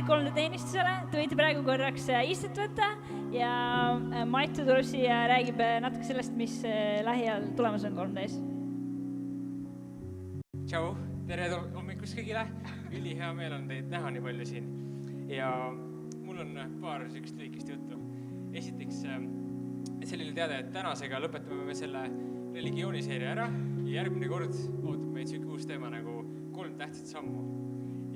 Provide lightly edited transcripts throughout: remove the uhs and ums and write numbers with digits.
3D-teenistusele. Te võite praegu korraks istet võtta ja Maitu tuleb siia ja räägib natuke sellest, mis lähiajal tulemas on 3D-s. Tšau, tere hommikust kõigile. Üli hea meel on teid näha nii palju siin. Ja mul on paar sükst lühikest juttu. Esiteks selline teade, et tänasega lõpetame me selle religiooniseeria ära ja järgmine kord ootab meid süke uus teema nagu 3 tähtsat sammu.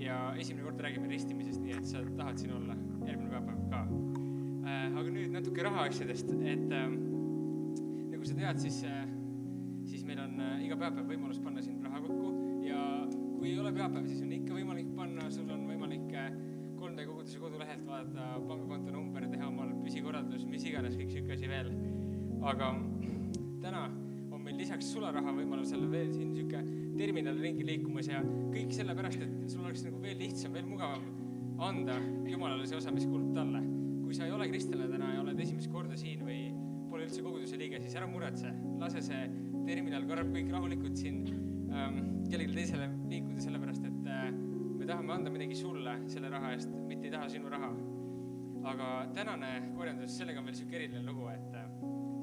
Ja esimene kord räägime ristimisest, nii et sa tahad siin olla järgmine päev ka. Aga nüüd natuke rahaasjadest, et nagu sa tead, siis meil on iga päev võimalus panna siin raha kokku ja kui ei ole peapäev, siis on ikka võimalik panna, sul on võimalik 3D koguduse kodulehelt vaadata pangakonto number, teha omal püsikorraldus, mis iganes kõik süke asi veel. Aga täna on meil lisaks sularaha võimalusele veel siin süke terminal ringi liikumas ja kõik sellepärast, et sul oleks nagu veel lihtsam, veel mugavam anda Jumalale see osa, mis kuulub talle. Kui sa ei ole kristlane täna ja oled esimest korda siin või pole üldse koguduse liige, siis ära muretse. Lase see terminal korrab kõik rahulikult siin kellelgi teisele liikuda sellepärast, et me tahame anda midagi sulle selle raha eest, mitte ei taha sinu raha. Aga tänane korjandus, sellega on veel süke eriline lugu, et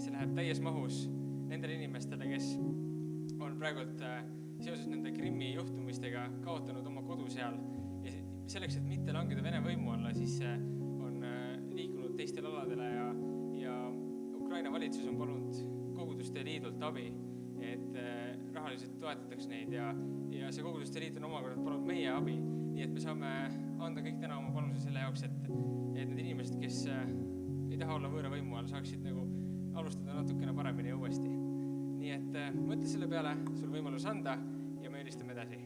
see läheb täies mahus nendele inimestele, kes on praegult seoses nende Krimmi juhtumistega kaotanud oma kodu seal. Ja selleks, et mitte langeda Vene võimu alla, siis on liikunud teistele aladele ja Ukraina valitsus on palunud koguduste liidult abi, et rahaliselt toetataks neid ja see koguduste liit on omakorda palunud meie abi. Nii et me saame anda kõik täna oma panuse selle jaoks, et need inimesed, kes ei taha olla võõra võimu all, saaksid nagu alustada natukene paremini ja uuesti. Nii et mõtle selle peale, sul võimalus anda ja me ülistame edasi.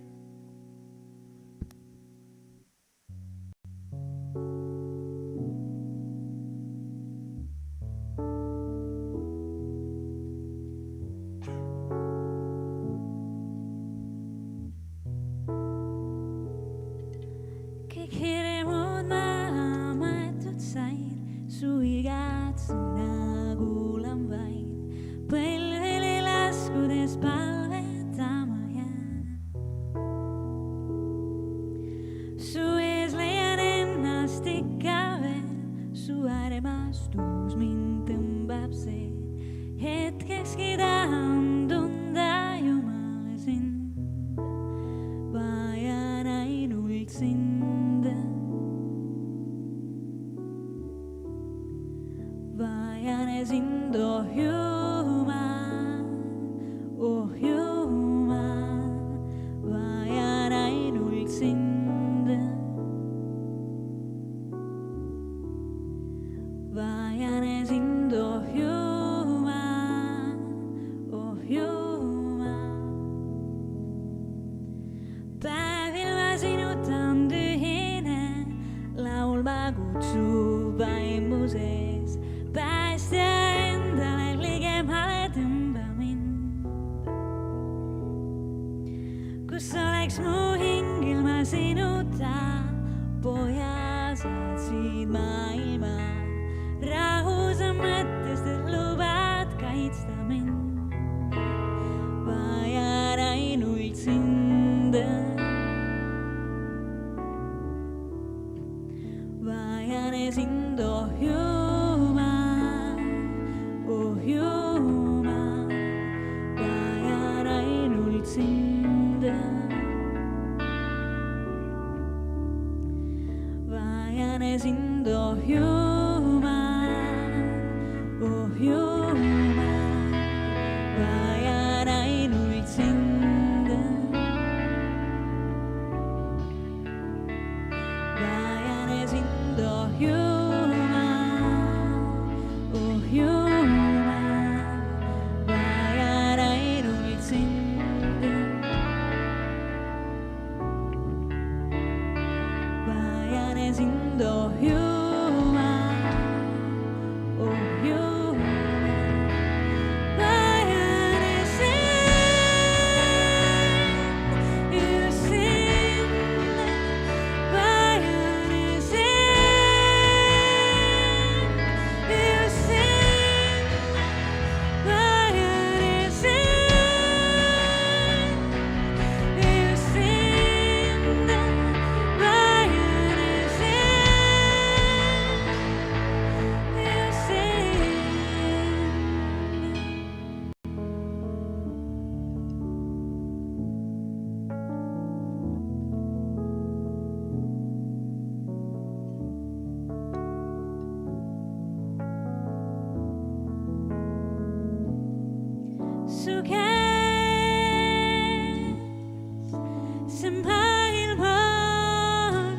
see maailm on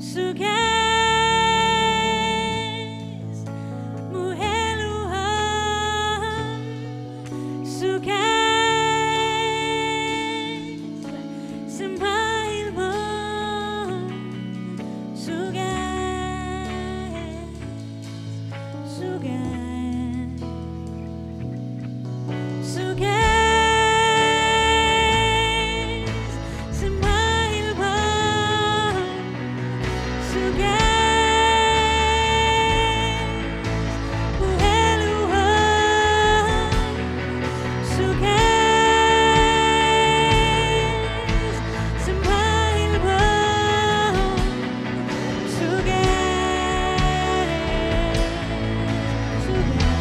su käes. Mu elu on su käes. See maailm on su käes, su käes, su käes. See maailm on su käes. Mu elu on su käes. See maailm on su käes, su käes.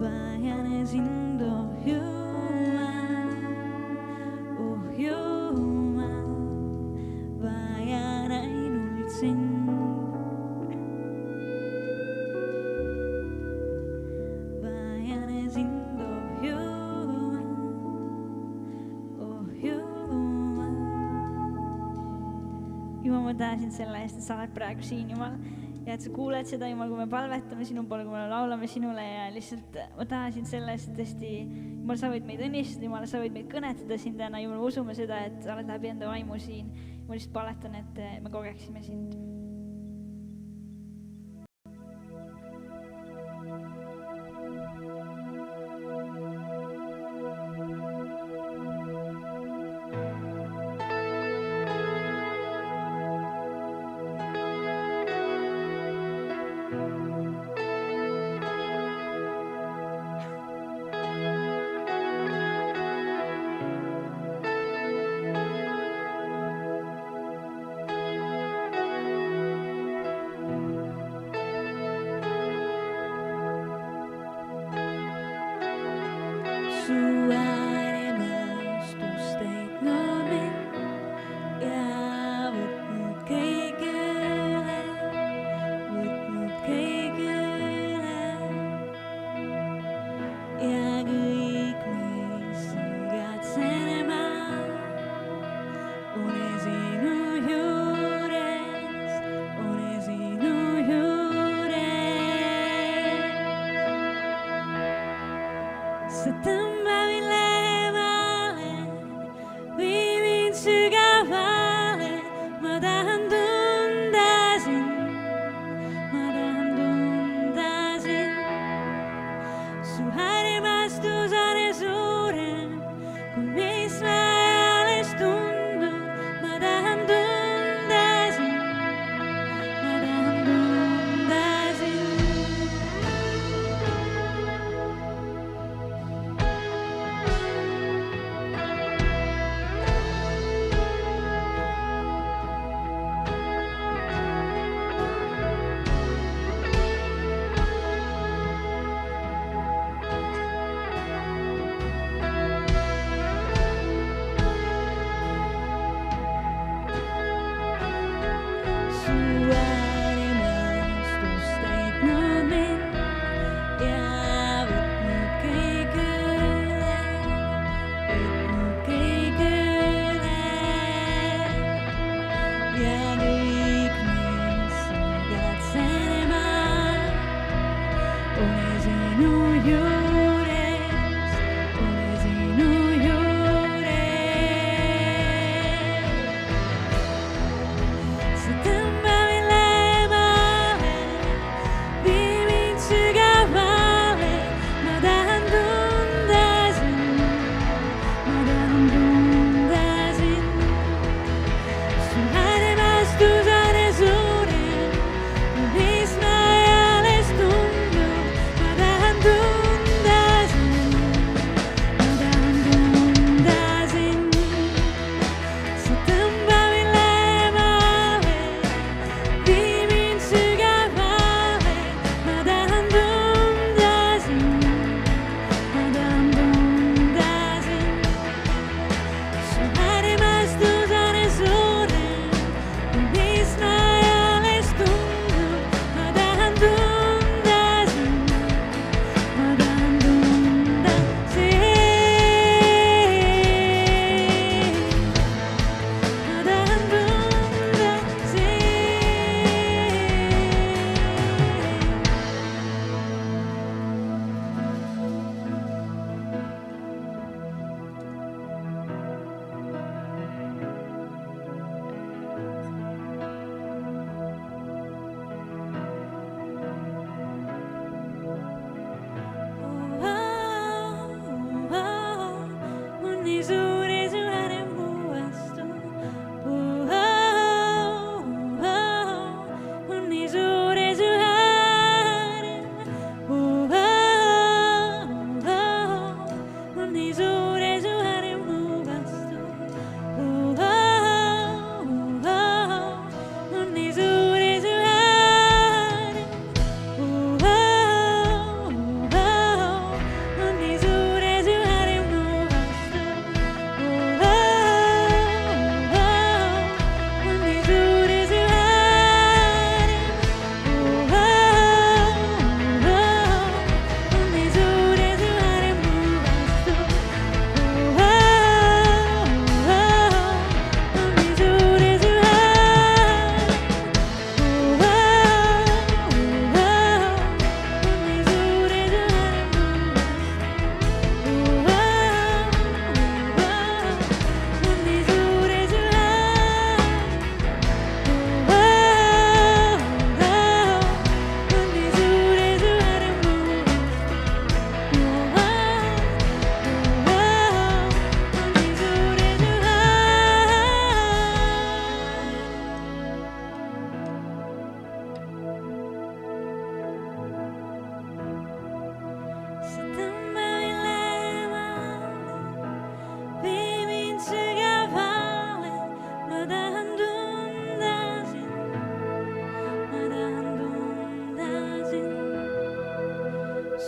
Vajan sind oh Jumal, vajan ainult sind. Vajan sind oh Jumal. Jumal, ma tänan sind selle eest, et sa oled praegu siin, Jumal. Ja et sa kuuled seda, Jumal, kui me palvetame sinu poole, kui me laulame sinule ja lihtsalt ma tahan sind selle eest, et tõesti, Jumal, sa võid meid õnnistada, Jumal, sa võid meid kõnetada siin täna, Jumal, usume seda, et sa oled läbi enda vaimu siin. Ma lihtsalt paletan, et me kogeksime sind. Su armastus täitnud mind ja võtnud kõik üle, ja kõik, mis igatsen ma, ole sinu juures, ole sinu juures. Sa tõmba mind lähemale, vii mind sügavale, ma tahan tunda sind, ma tahan tunda sind. Su armastus on suurem, kui mis ma alles tundnud, ma tahan tunda sind, ma tahan tunda sind.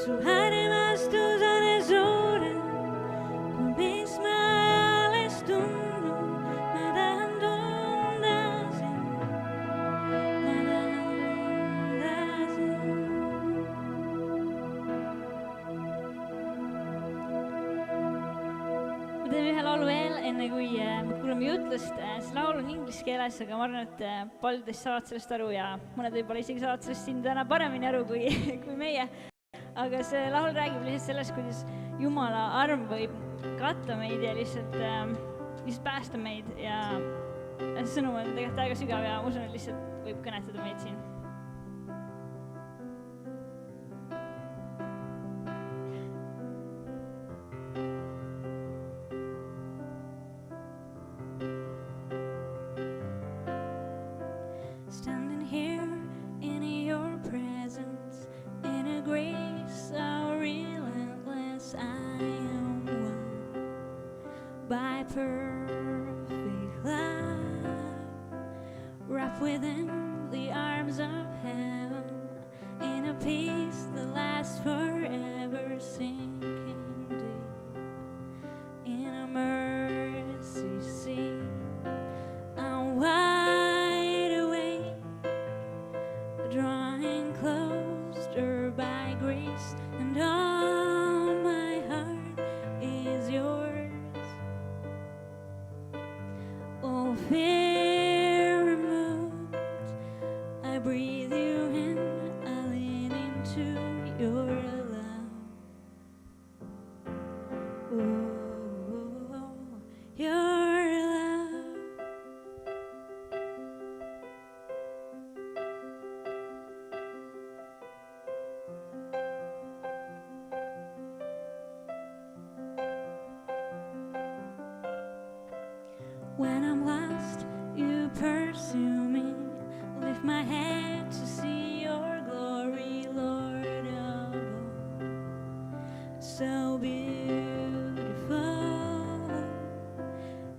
su armastus on suurem, kui mis ma alles tundnud. Ma tahan tunda sind, ma tahan tunda sind. Ma teen ühe laulu veel, enne kui me kuulame jutlust. See laul on inglise keeles, aga ma arvan, et paljud teist saavad sellest aru ja mõned võib-olla isegi saavad sellest siin täna paremini aru kui, kui meie. Aga see laul räägib lihtsalt sellest, kuidas Jumala arm võib katta meid ja lihtsalt päästa meid ja see sõnum on tegelikult väga sügav ja ma usun, et lihtsalt võib kõnetada meid siin. Standing here in your presence, in a grace so relentless, I am won by perfect love, wrapped within the arms of heaven, in a peace that lasts forever, sinking deep in a mercy sea. I'm wide awake, drawing closer by grace, and all my heart is yours. Oh, fear removed, I breathe you in, I lean into your love. Oh, your love. When I'm lost, you pursue me. Lift my head to see your glory, Lord of all. So beautiful.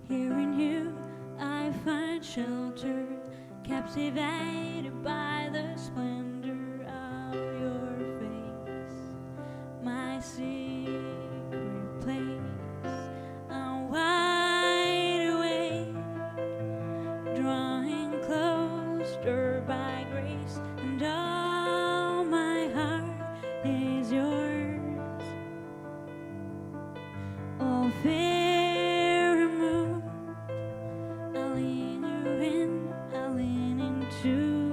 Here in you I find shelter, captivated by the splendor of your face, my secret place. I'm wide awake, drawing closer by grace, and all my heart is yours. Oh, fear removed, I lean you in, I lean into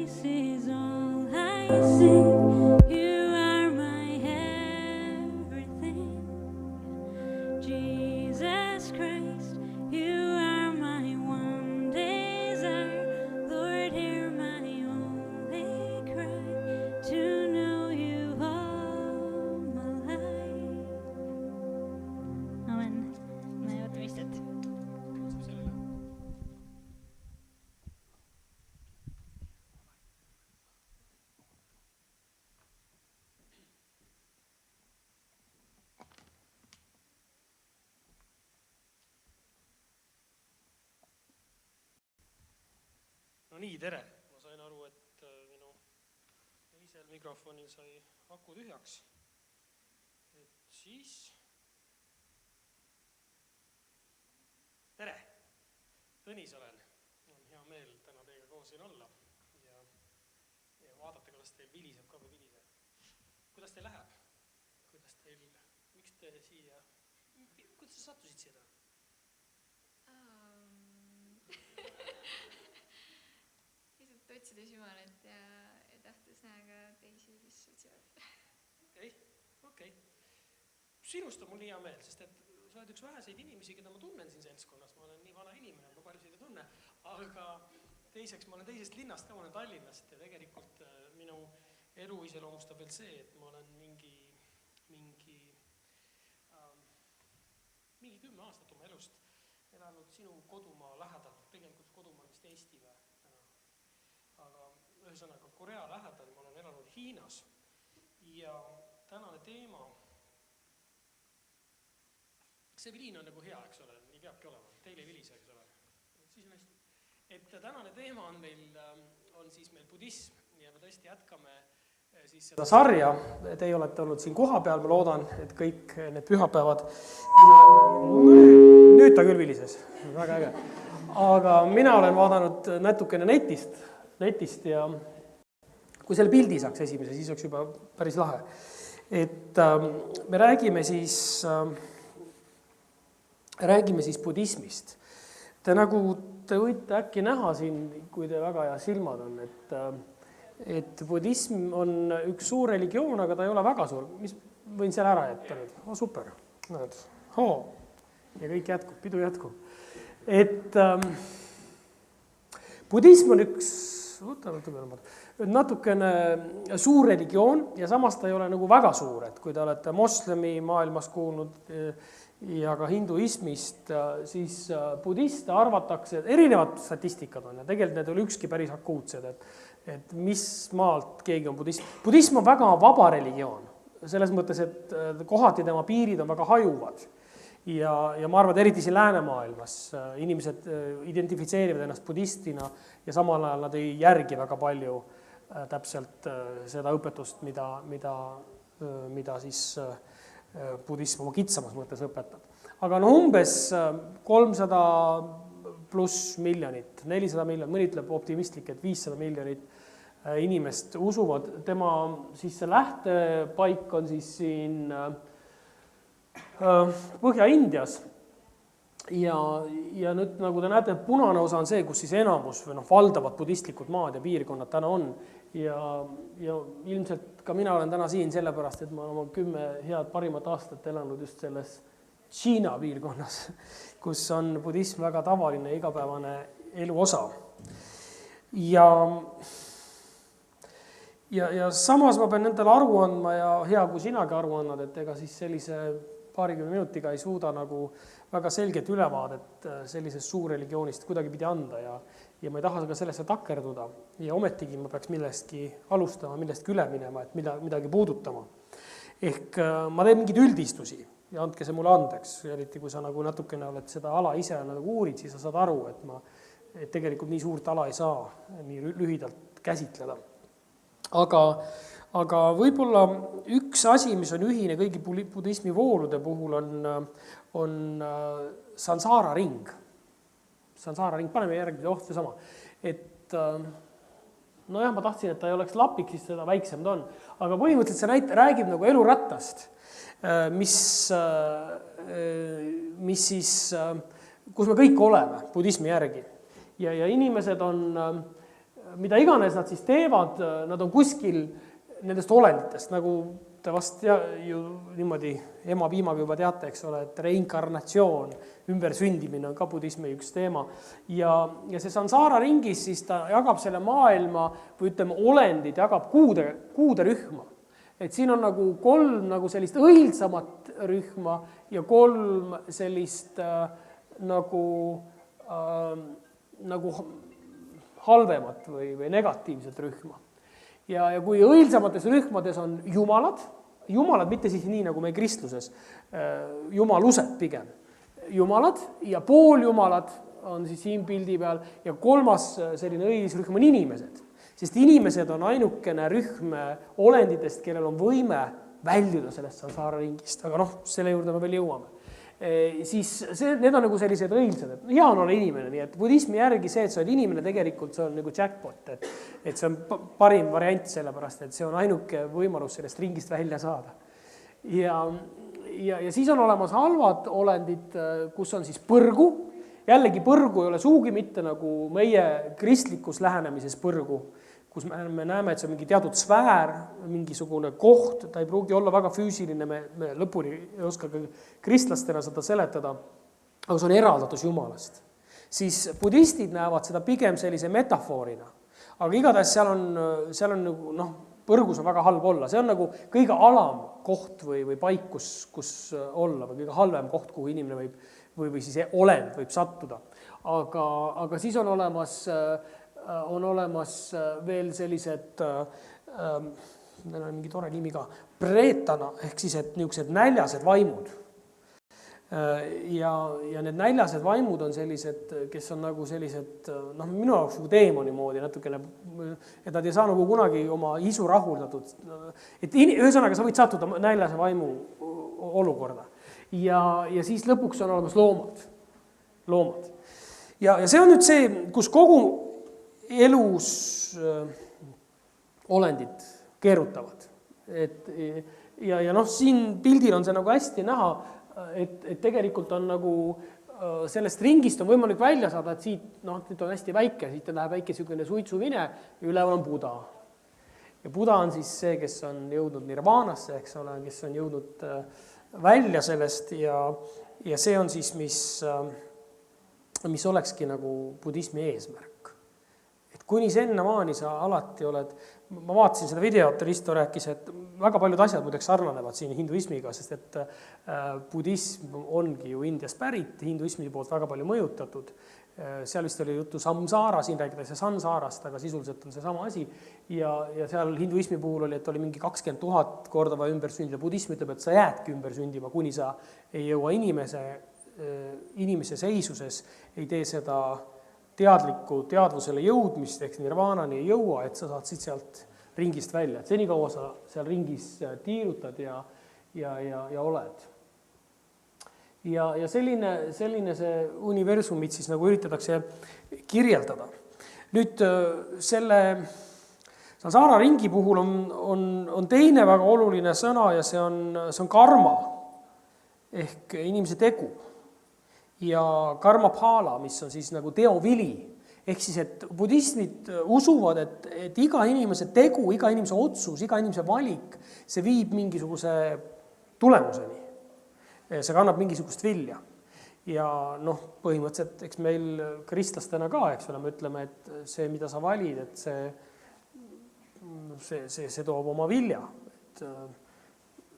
voice is all I sing. You are my everything. Jesus Christ, you are my one desire. Lord, hear my only cry, to know you all my life. Amen. Ma ei oota istet. No nii, tere! Ma sain aru, et minu teisel mikrofonil sai aku tühjaks. Et siis... Tere! Tõnis olen. On hea meel täna teiega koos siin olla. Ja vaadata, kuidas teil viliseb ka või viliseb. Kuidas teil läheb? Miks te siia... Kuidas te sattusid siia täna? Otsides Jumalat ja tahtes näha ka teisi, kes otsivad. Okei. Sinust on mul nii hea meel, sest et sa oled üks väheseid inimesi, keda ma tunnen siin seltskonnas. Ma olen nii vana inimene, ma paljusid ei tunne. Aga teiseks, ma olen teisest linnast ka, ma olen Tallinnast ja tegelikult minu elu iseloomustab veel see, et ma olen mingi 10 aastat oma elust elanud sinu kodumaa lähedal. Tegelikult kodumaa on vist Eesti või? Aga ühesõnaga Korea lähedal ma olen elanud Hiinas ja tänane teema, see viliin on nagu hea, eks ole, nii peabki olema, teile ei vilise, eks ole, siis on hästi. Et tänane teema on siis meil budism ja me tõesti jätkame siis seda sarja, teie olete olnud siin koha peal, ma loodan, et kõik need pühapäevad, nüüd ta küll vilises, väga äge, aga mina olen vaadanud natukene netist ja kui selle pildi saaks esimese, siis oleks juba päris lahe. Et me räägime siis budismist. Te võite äkki näha siin, kui te väga hea silmad on, et budism on üks suur religioon, aga ta ei ole väga suur. Mis võin selle ära jätta nüüd? Super. Näed. Ja kõik jätkub, pidu jätkub. Et budism on üks natukene suur religioon ja samas ta ei ole nagu väga suur, et kui te olete moslemi maailmas kuulnud ja ka hinduismist, siis budiste arvatakse, et erinevad statistikad on ja tegelikult need oli ükski päris akuutsed, et mis maalt keegi on budism. Budism on väga vaba religioon, selles mõttes, et kohati tema piirid on väga hajuvad. Ja ma arvan, et eriti siin läänemaailmas inimesed identifitseerivad ennast budistina ja samal ajal nad ei järgi väga palju täpselt seda õpetust, mida siis budism oma kitsamas mõttes õpetab. Aga umbes 300 pluss miljonit, 400 miljonit, mõni ütleb optimistlik, et 500 miljonit inimest usuvad. Tema siis see lähtepaik on siis siin Põhja-Indias ja nüüd nagu te näete, punane osa on see, kus siis enamus või valdavad budistlikud maad ja piirkonnad täna on ja ilmselt ka mina olen täna siin sellepärast, et ma olen oma 10 head parimat aastat elanud just selles Hiina piirkonnas, kus on budism väga tavaline igapäevane elu osa. Ja samas ma pean endale aru andma ja hea, kui sinagi aru annad, et ega siis sellise 20 minutiga ei suuda nagu väga selget ülevaadet sellisest suurreligioonist kuidagi pidi anda ja ma ei taha ka sellesse takerduda ja ometigi ma peaks millestki alustama, millestki üle minema, et midagi puudutama. Ehk ma teen mingeid üldistusi ja andke see mulle andeks, eriti kui sa nagu natukene oled seda ala ise nagu uurid, siis sa saad aru, et tegelikult nii suurt ala ei saa nii lühidalt käsitleda. Aga võib-olla üks asi, mis on ühine kõigi budismi voolude puhul, on Sansara ring. Sansara ring, paneme järgmine sama. Et nojah, ma tahtsin, et ta ei oleks lapik, siis seda väiksem ta on. Aga põhimõtteliselt see räägib nagu elurattast, mis siis, kus me kõik oleme budismi järgi. Ja inimesed on mida iganes nad siis teevad, nad on kuskil nendest olenditest, nagu te vast ju niimoodi ema piimaga juba teate, eks ole, et reinkarnatsioon, ümbersündimine on ka budismi üks teema. Ja see Sansara ringis siis ta jagab selle maailma või ütleme olendid, jagab kuude rühma. Et siin on nagu 3 nagu sellist õilsamat rühma ja 3 sellist nagu halvemat või negatiivset rühma. Ja kui õilsamates rühmades on jumalad mitte siis nii nagu meie kristluses, jumalused pigem, jumalad ja pooljumalad on siis siin pildi peal ja 3. selline õilisrühm on inimesed, sest inimesed on ainukene rühm olenditest, kellel on võime väljuda sellest Sansara ringist, aga selle juurde me veel jõuame. Siis need on nagu sellised õilsad, et hea on olla inimene, nii et budismi järgi see, et sa oled inimene, tegelikult see on nagu jackpot, et see on parim variant sellepärast, et see on ainuke võimalus sellest ringist välja saada. Ja siis on olemas halvad olendid, kus on siis põrgu, jällegi põrgu ei ole suugi mitte nagu meie kristlikus lähenemises põrgu, kus me näeme, et see on mingi teatud sfäär, mingisugune koht, ta ei pruugi olla väga füüsiline, me lõpuni ei oska kristlastena seda seletada, aga see on eraldatus Jumalast. Siis budistid näevad seda pigem sellise metafoorina, aga igatahes seal on nagu, põrgus on väga halb olla, see on nagu kõige alam koht või paik, kus olla, või kõige halvem koht, kuhu inimene või siis olend võib sattuda. Aga siis on olemas veel sellised, neil on mingi tore nimi ka, preetana, ehk siis et niisugused näljased vaimud. Ja need näljased vaimud on sellised, kes on nagu sellised, minu jaoks nagu teemoni moodi natukene, et nad ei saa nagu kunagi oma isu rahuldatud. Et ühesõnaga sa võid sattuda näljase vaimu olukorda. Ja siis lõpuks on olemas loomad. Ja see on nüüd see, kus kogu elus olendid keerutavad. Ja siin pildil on see nagu hästi näha, et tegelikult on nagu sellest ringist on võimalik välja saada, et siit, nüüd on hästi väike, siit läheb väike selline suitsuvine ja üleval on Buda. Ja Buda on siis see, kes on jõudnud nirvaanasse, eks ole, kes on jõudnud välja sellest ja see on siis, mis olekski nagu budismi eesmärk. Et kuni sennamaani sa alati oled, ma vaatasin seda videot, Risto rääkis, et väga paljud asjad muideks sarnanevad siin hinduismiga, sest et budism ongi ju Indiast pärit, hinduismi poolt väga palju mõjutatud. Seal vist oli juttu samsara, siin räägitakse sansarast, aga sisuliselt on see sama asi. Ja seal hinduismi puhul oli, et oli mingi 20 000 korda või ümber sündida. Budism ütleb, et sa jäädki ümber sündima, kuni sa ei jõua inimese seisuses, ei tee seda teadliku teadvusele jõudmist, ehk nirvaanani ei jõua, et sa saad siit sealt ringist välja. Et senikaua sa seal ringis tiirutad ja oled. Ja selline see universumit siis nagu üritatakse kirjeldada. Nüüd selle Sansara ringi puhul on teine väga oluline sõna ja see on karma ehk inimese tegu. Ja karmaphala, mis on siis nagu teovili. Ehk siis, et budismid usuvad, et iga inimese tegu, iga inimese otsus, iga inimese valik, see viib mingisuguse tulemuseni. See kannab mingisugust vilja. Ja põhimõtteliselt, eks meil kristlastena ka, eks ole, me ütleme, et see, mida sa valid, et see toob oma vilja. Et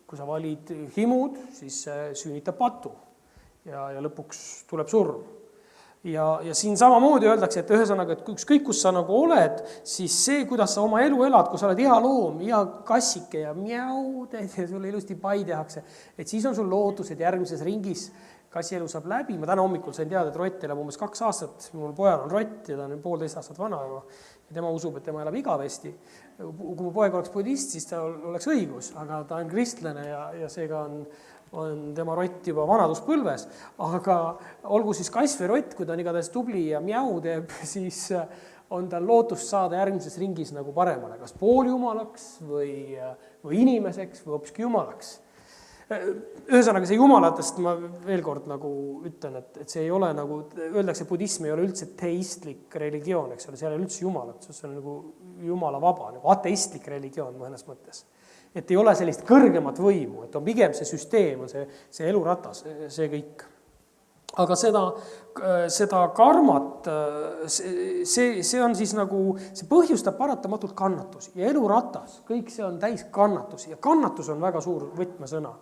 kui sa valid himud, siis see sünnitab patu. Ja lõpuks tuleb surm. Ja siin samamoodi öeldakse, et ühesõnaga, et ükskõik kus sa nagu oled, siis see, kuidas sa oma elu elad, kui sa oled iha loom, iha kassike ja mjau, ja sulle ilusti pai tehakse, et siis on sul lootus, et järgmises ringis kassielu saab läbi. Ma täna hommikul sain teada, et rott elab umbes 2 aastat. Mul pojal on rott ja ta on 1,5 aastat vana ja tema usub, et tema elab igavesti. Kui mu poeg oleks budist, siis ta oleks õigus, aga ta on kristlane ja seega on tema rott juba vanaduspõlves, aga olgu siis kass või rott, kui ta on igatahes tubli ja mjau teeb, siis on tal lootust saada järgmises ringis nagu paremale, kas pooljumalaks või inimeseks või hoopiski jumalaks. Ühesõnaga see jumalatest ma veel kord nagu ütlen, et see ei ole nagu, öeldakse, budism ei ole üldse teistlik religioon, eks ole, seal ei ole üldse jumalat, see on nagu jumala vaba, nagu ateistlik religioon mõnes mõttes. Et ei ole sellist kõrgemat võimu, et on pigem see süsteem, on see eluratas, see kõik. Aga seda karmat, see on siis nagu, see põhjustab paratamatult kannatusi ja eluratas, kõik see on täis kannatusi ja kannatus on väga suur võtmesõna.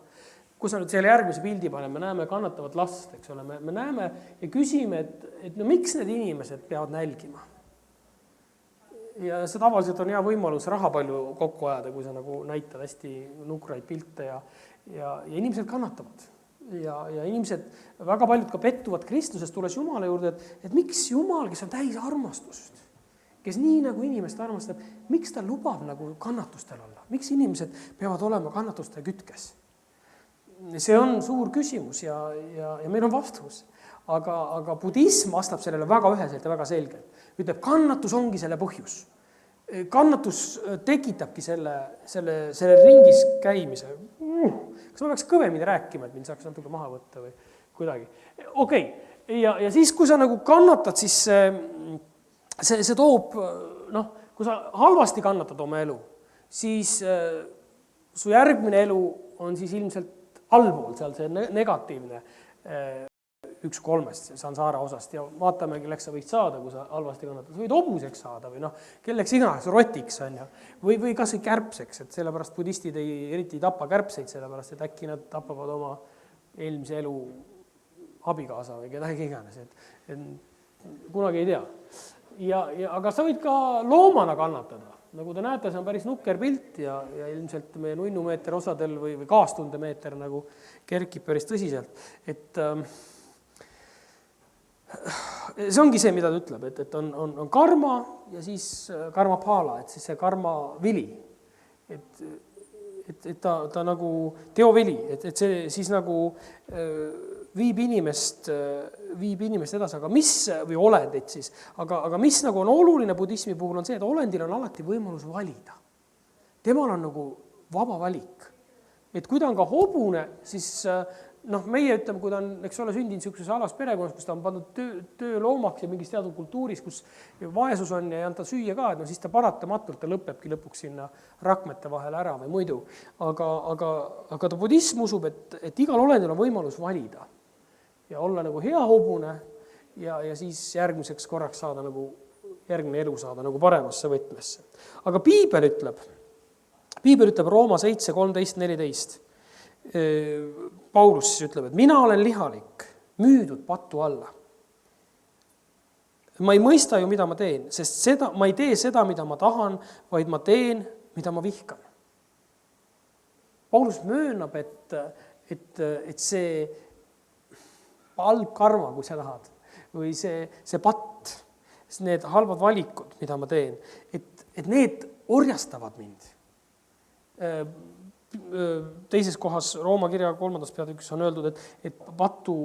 Kui sa nüüd selle järgmise pildi paneme, me näeme kannatavat last, eks ole, me näeme ja küsime, et no miks need inimesed peavad nälgima? Ja see tavaliselt on hea võimalus raha palju kokku ajada, kui sa nagu näitad hästi nukraid pilte ja inimesed kannatavad. Ja inimesed, väga paljud ka pettuvad Kristusest, tulles Jumala juurde, et miks Jumal, kes on täis armastust, kes nii nagu inimest armastab, miks ta lubab nagu kannatustel olla? Miks inimesed peavad olema kannatuste kütkes? See on suur küsimus ja meil on vastus. Aga budism vastab sellele väga üheselt ja väga selgelt. Ütleb, kannatus ongi selle põhjus. Kannatus tekitabki selle ringis käimise. Kas ma peaks kõvemini rääkima, et mind saaks natuke maha võtta või kuidagi? Okei. Ja siis, kui sa nagu kannatad, siis see toob, kui sa halvasti kannatad oma elu, siis su järgmine elu on siis ilmselt allpool, seal see negatiivne 1/3 Sansara osast ja vaatame, kelleks sa võid saada, kui sa halvasti kannatad. Võid hobuseks saada või kelleks iganes, rotiks on ju. Või kas või kärpseks, et sellepärast budistid eriti ei tapa kärpseid, sellepärast, et äkki nad tapavad oma eelmise elu abikaasa või kedagi iganes. Kunagi ei tea. Aga sa võid ka loomana kannatada. Nagu te näete, see on päris nukker pilt ja ilmselt meie nunnumeeter osadel või kaastundemeeter nagu kerkib päris tõsiselt. Et see ongi see, mida ta ütleb, et on karma ja siis karma pala, et siis see karma vili. Et ta nagu teovili, et see siis nagu viib inimest edasi, aga mis, või olendid siis, aga mis nagu on oluline budismi puhul on see, et olendil on alati võimalus valida. Temal on nagu vaba valik. Et kui ta on ka hobune, siis meie ütleme, kui ta on, eks ole, sündinud sellises alas perekonnas, kus ta on pandud tööloomaks ja mingis teatud kultuuris, kus vaesus on ja ei anta süüa ka, siis ta paratamatult ta lõpebki lõpuks sinna rakmete vahele ära või muidu. Aga ta budism usub, et igal olendil on võimalus valida ja olla nagu hea hobune ja siis järgmiseks korraks saada nagu, järgmine elu saada nagu paremasse võtmesse. Aga Piibel ütleb Rooma 7, 13, 14. Paulus siis ütleb, et mina olen lihalik, müüdud patu alla. Ma ei mõista ju, mida ma teen, sest ma ei tee seda, mida ma tahan, vaid ma teen, mida ma vihkan. Paulus möönab, et see halb karma, kui sa tahad, või see patt, need halvad valikud, mida ma teen, et need orjastavad mind. Teises kohas Rooma kirja 3. peatükis on öeldud, et patu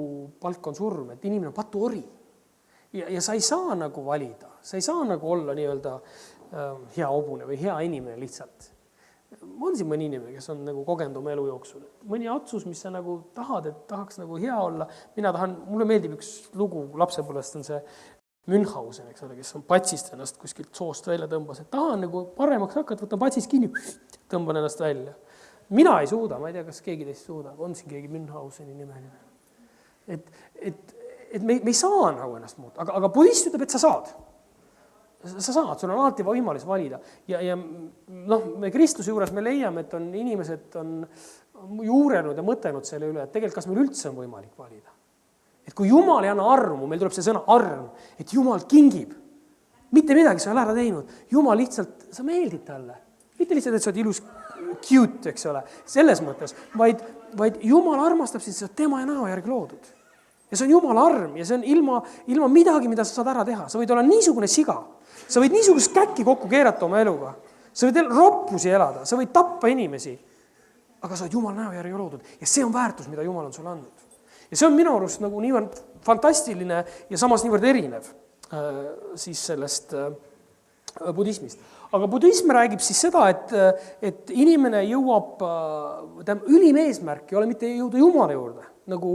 palk on surm, et inimene on patu ori. Ja sa ei saa nagu valida, sa ei saa nagu olla nii-öelda hea hobune või hea inimene lihtsalt. On siin mõni inimene, kes on nagu kogenud oma elu jooksul. Mõni otsus, mis sa nagu tahad, et tahaks nagu hea olla. Mulle meeldib üks lugu lapsepõlvest on see Münchhausen, eks ole, kes on patsist ennast kuskilt soost välja tõmbas. Et tahan nagu paremaks hakata, võtan patsist kinni, tõmban ennast välja. Mina ei suuda, ma ei tea, kas keegi teist suuda, on siin keegi Münchhauseni nimeline. Et me ei saa nagu ennast muuta, aga budist ütleb, et sa saad. Sa saad, sul on alati võimalus valida. Ja me Kristuse juures me leiame, et inimesed on juurenud ja mõtelnud selle üle, et tegelikult kas meil üldse on võimalik valida. Et kui Jumal ei anna armu, meil tuleb see sõna arm, et Jumal kingib. Mitte midagi sa ei ole ära teinud. Jumal lihtsalt, sa meeldid talle. Mitte lihtsalt, et sa oled ilus cute, eks ole, selles mõttes, vaid Jumal armastab sind, sa oled tema ja näo järgi loodud. Ja see on Jumala arm ja see on ilma midagi, mida sa saad ära teha. Sa võid olla niisugune siga. Sa võid niisugust käkki kokku keerata oma eluga. Sa võid roppusi elada, sa võid tappa inimesi. Aga sa oled Jumala näo järgi loodud. Ja see on väärtus, mida Jumal on sulle andnud. Ja see on minu arust nagu niivõrd fantastiline ja samas niivõrd erinev siis sellest budismist. Aga budism räägib siis seda, et inimene jõuab, ülim eesmärk ei ole mitte jõuda Jumala juurde, nagu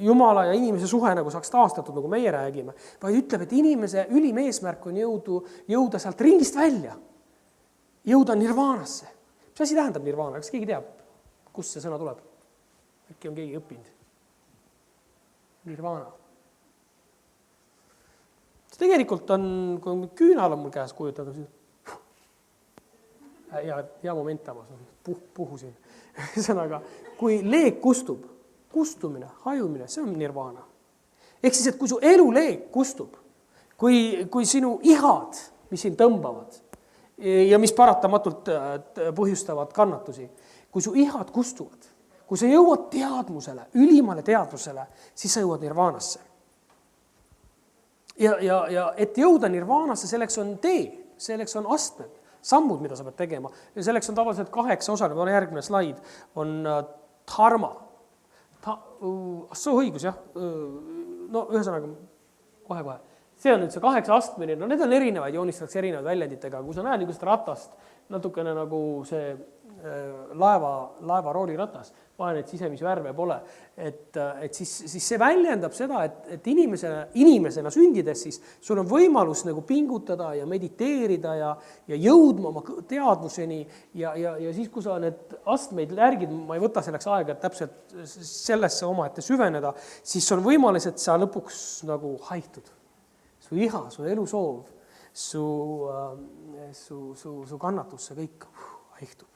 Jumala ja inimese suhe nagu saaks taastatud, nagu meie räägime, vaid ütleb, et inimese ülim eesmärk on jõuda sealt ringist välja, jõuda nirvaanasse. Mis asi tähendab nirvaana? Kas keegi teab, kust see sõna tuleb? Äkki on keegi õppinud? Nirvaana. See tegelikult on, kui küünal on mul käes kujutatud, ja momentamas, puhusin. Ühesõnaga, kui leek kustub, kustumine, hajumine, see on nirvaana. Ehk siis, et kui su eluleek kustub, kui sinu ihad, mis siin tõmbavad ja mis paratamatult põhjustavad kannatusi, kui su ihad kustuvad, kui sa jõuad teadmusele, ülimale teadvusele, siis sa jõuad nirvaanasse. Ja et jõuda nirvaanasse, selleks on tee, selleks on astmed, sammud, mida sa pead tegema. Ja selleks on tavaliselt 8 osa, nagu on järgmine slaid, on dharma. See on õigus, jah. No ühesõnaga, kohe. See on nüüd see 8 astmeni, no need on erinevaid, joonistatakse erinevaid väljenditega. Kui sa näed niisugust ratast, natukene nagu see laeva rooliratas, vaen, et sisemisi värve pole, et siis see väljendab seda, et inimesena sündides siis sul on võimalus nagu pingutada ja mediteerida ja jõudma oma teadvuseni ja siis, kui sa need astmeid järgid, ma ei võta selleks aega, et täpselt sellesse omaette süveneda, siis on võimalus, et sa lõpuks nagu haihtud. Su iha, su elusoov, su kannatus, see kõik haihtub.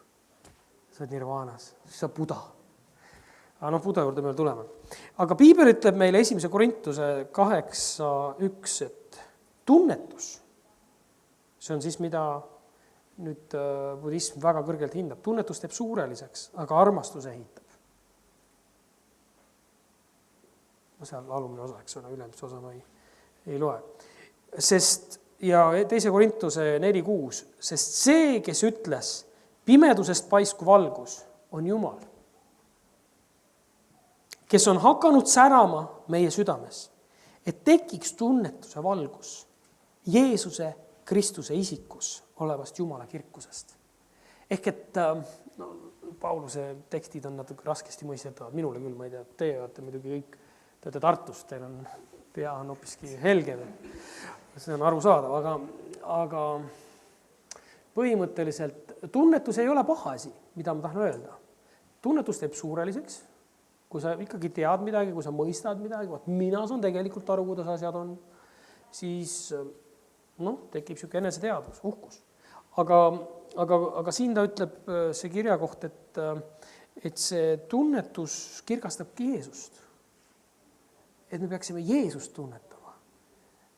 Sa oled nirvaanas, sa Buda. Aga Buda juurde meil tulema. Aga Piibel ütleb meile 1. Korintuse 8.1, et tunnetus, see on siis, mida nüüd budism väga kõrgelt hindab. Tunnetus teeb suureliseks, aga armastus ehitab. No seal alumine osa, eks ole, ülemist osa ma ei loe. Ja 2. Korintuse 4.6, sest see, kes ütles, pimedusest paisku valgus on Jumal, kes on hakanud särama meie südames, et tekiks tunnetuse valgus Jeesuse Kristuse isikus olevast Jumala kirkusest. Ehk et Pauluse tekstid on natuke raskesti mõistetavad, minule küll, ma ei tea, teie olete muidugi kõik, te olete Tartust, teil on pea on hoopiski helgem, see on arusaadav, aga põhimõtteliselt tunnetus ei ole paha asi, mida ma tahan öelda. Tunnetus teeb suureliseks, kui sa ikkagi tead midagi, kui sa mõistad midagi, mina saan tegelikult aru, kuidas asjad on, siis tekib siuke eneseteadvus, uhkus. Aga siin ta ütleb see kirja koht, et see tunnetus kirgastabki Jeesust. Et me peaksime Jeesust tunnetama.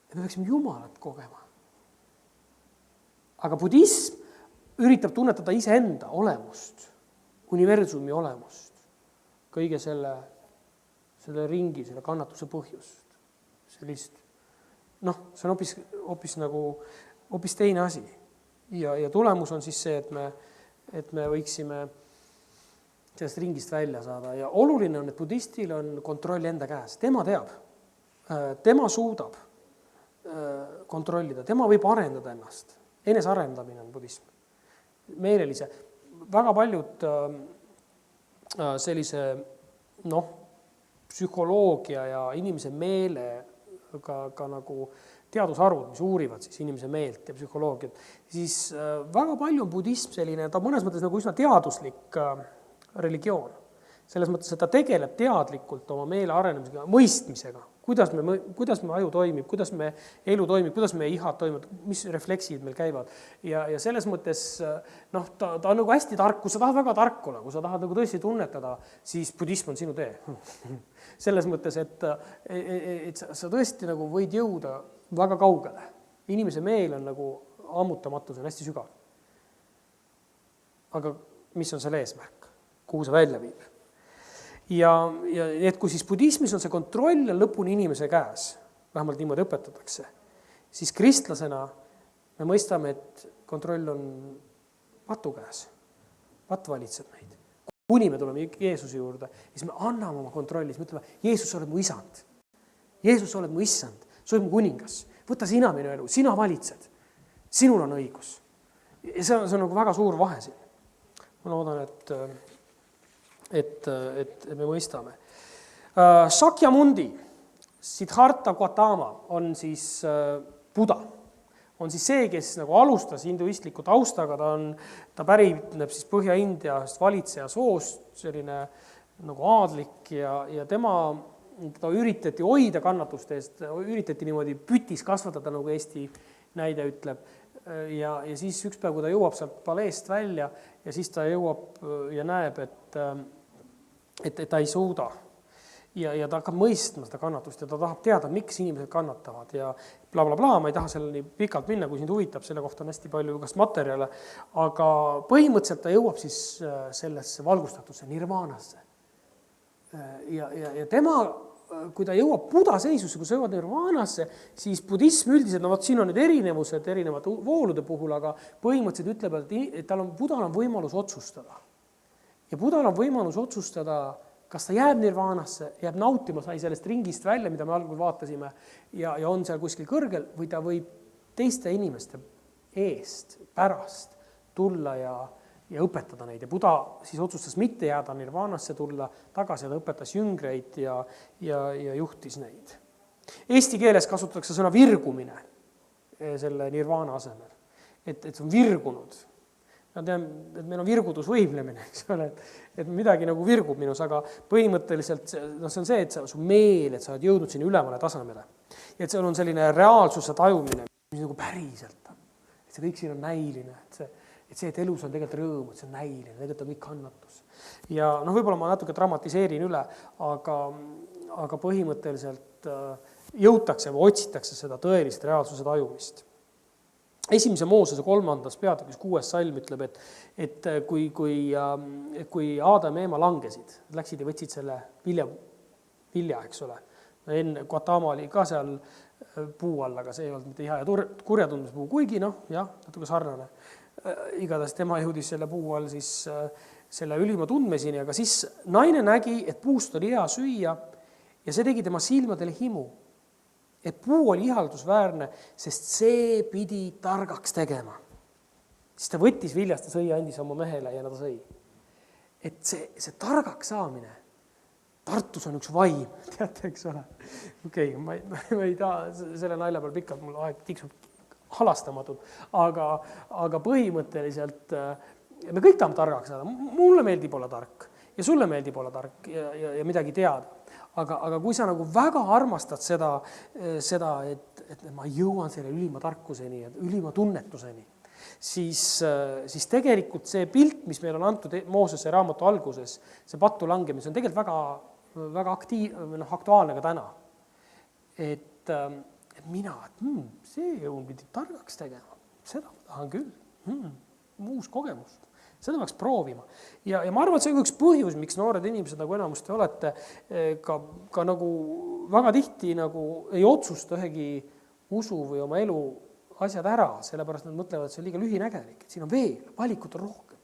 Et me peaksime Jumalat kogema. Aga budism üritab tunnetada iseenda olemust, universumi olemust, kõige selle ringi, selle kannatuse põhjust. Sellist, see on hoopis teine asi. Ja tulemus on siis see, et me võiksime sellest ringist välja saada. Ja oluline on, et budistil on kontroll enda käes. Tema teab, tema suudab kontrollida, tema võib arendada ennast. Enesarendamine on budism. Meelelise. Väga paljud sellise psühholoogia ja inimese meele ka nagu teadusarvud, mis uurivad siis inimese meelt ja psühholoogiat, siis väga palju on budism selline, ta mõnes mõttes nagu üsna teaduslik religioon. Selles mõttes, et ta tegeleb teadlikult oma meele arenemisega, mõistmisega, kuidas me aju toimib, kuidas me elu toimib, kuidas me ihad toimib, mis refleksid meil käivad. Ja selles mõttes, ta on nagu hästi tark, kui sa tahad väga tark olla, kui sa tahad nagu tõesti tunnetada, siis budism on sinu tee. Selles mõttes, et sa tõesti nagu võid jõuda väga kaugele. Inimese meel on nagu ammutamatus, on hästi sügav. Aga mis on selle eesmärk? Kuhu see välja viib? Ja et kui siis budismis on see kontroll lõpuni inimese käes, vähemalt niimoodi õpetatakse, siis kristlasena me mõistame, et kontroll on patu käes. Pat valitseb meid. Kuni me tuleme Jeesuse juurde, siis me anname oma kontrolli, siis me ütleme, Jeesus, sa oled mu isand. Jeesus, sa oled mu issand, sa oled mu kuningas. Võta sina minu elu, sina valitsed. Sinul on õigus. see on nagu väga suur vahe siin. Ma loodan, et me mõistame. Shakyamundi, Siddhartha Gautama on siis Buda. On siis see, kes nagu alustas hinduistliku taustaga, ta pärineb siis Põhja-Indiast valitseja soost, selline nagu aadlik ja ta üritati hoida kannatuste eest, üritati niimoodi pütis kasvatada, nagu Eesti näide ütleb. Ja siis üks päev, kui ta jõuab sealt paleest välja ja siis ta jõuab ja näeb, et ta ei suuda. Ja ta hakkab mõistma seda kannatust ja ta tahab teada, miks inimesed kannatavad ja bla, ma ei taha selleni pikalt minna, kui sind huvitab, selle kohta on hästi palju igast materjale, aga põhimõtteliselt ta jõuab siis sellesse valgustatusse, nirvaanasse. Ja tema, kui ta jõuab Buda seisusse, kui sa jõuad nirvaanasse, siis budism üldiselt, no siin on nüüd erinevused erinevate voolude puhul, aga põhimõtteliselt ütleb, et Budal on võimalus otsustada. Ja Budal on võimalus otsustada, kas ta jääb nirvaanasse, jääb nautima, sai sellest ringist välja, mida me algul vaatasime, ja on seal kuskil kõrgel, või ta võib teiste inimeste eest, pärast tulla ja õpetada neid. Ja Buda siis otsustas mitte jääda nirvaanasse tulla tagasi, ta õpetas jüngreid ja juhtis neid. Eesti keeles kasutatakse sõna virgumine selle nirvaana asemel, et see on virgunud. Ma tean, et meil on virgudusvõimlemine, eks ole, et midagi nagu virgub minus, aga põhimõtteliselt see on see, et su meel, et sa oled jõudnud sinna ülemale tasemele. Ja et seal on selline reaalsuse tajumine, mis nagu päriselt on. Et see kõik siin on näiline, et see, et elus on tegelikult rõõm, et see on näiline, tegelikult on kõik kannatus. Ja võib-olla ma natuke dramatiseerin üle, aga põhimõtteliselt jõutakse või otsitakse seda tõelist reaalsuse tajumist. Esimese Moosese 3. peatükis 6. salm ütleb, et kui Aadam ja Eema langesid, läksid ja võtsid selle vilja, eks ole. Enne Gautama oli ka seal puu all, aga see ei olnud mitte hea ja kurjatundmise puu, kuigi natuke sarnane. Igatahes tema jõudis selle puu all siis selle ülima tundmesini, aga siis naine nägi, et puust oli hea süüa ja see tegi tema silmadele himu. Et puu oli ihaldusväärne, sest see pidi targaks tegema. Siis ta võttis viljast ja sõi, andis oma mehele ja ta sõi. Et see targaks saamine, Tartus on üks vaim, teate, eks ole. Okei, ma ei taha selle nalja peal pikalt, mul aeg tiksub halastamatult, aga põhimõtteliselt me kõik tahame targaks saada. Mulle meeldib olla tark ja sulle meeldib olla tark ja midagi teada. Aga kui sa nagu väga armastad seda, et ma jõuan selle ülima tarkuseni, ülima tunnetuseni, siis tegelikult see pilt, mis meil on antud Moosese raamatu alguses, see pattu langemis, on tegelikult väga aktuaalne ka täna. Et mina, see jõun pidi targaks tegema, seda ma tahan küll, uus kogemus. Seda peaks proovima. Ja ma arvan, et see on üks põhjus, miks noored inimesed, nagu enamus te olete, ka nagu väga tihti nagu ei otsusta ühegi usu või oma elu asjad ära, sellepärast nad mõtlevad, et see on liiga lühinägelik, et siin on veel, valikut on rohkem,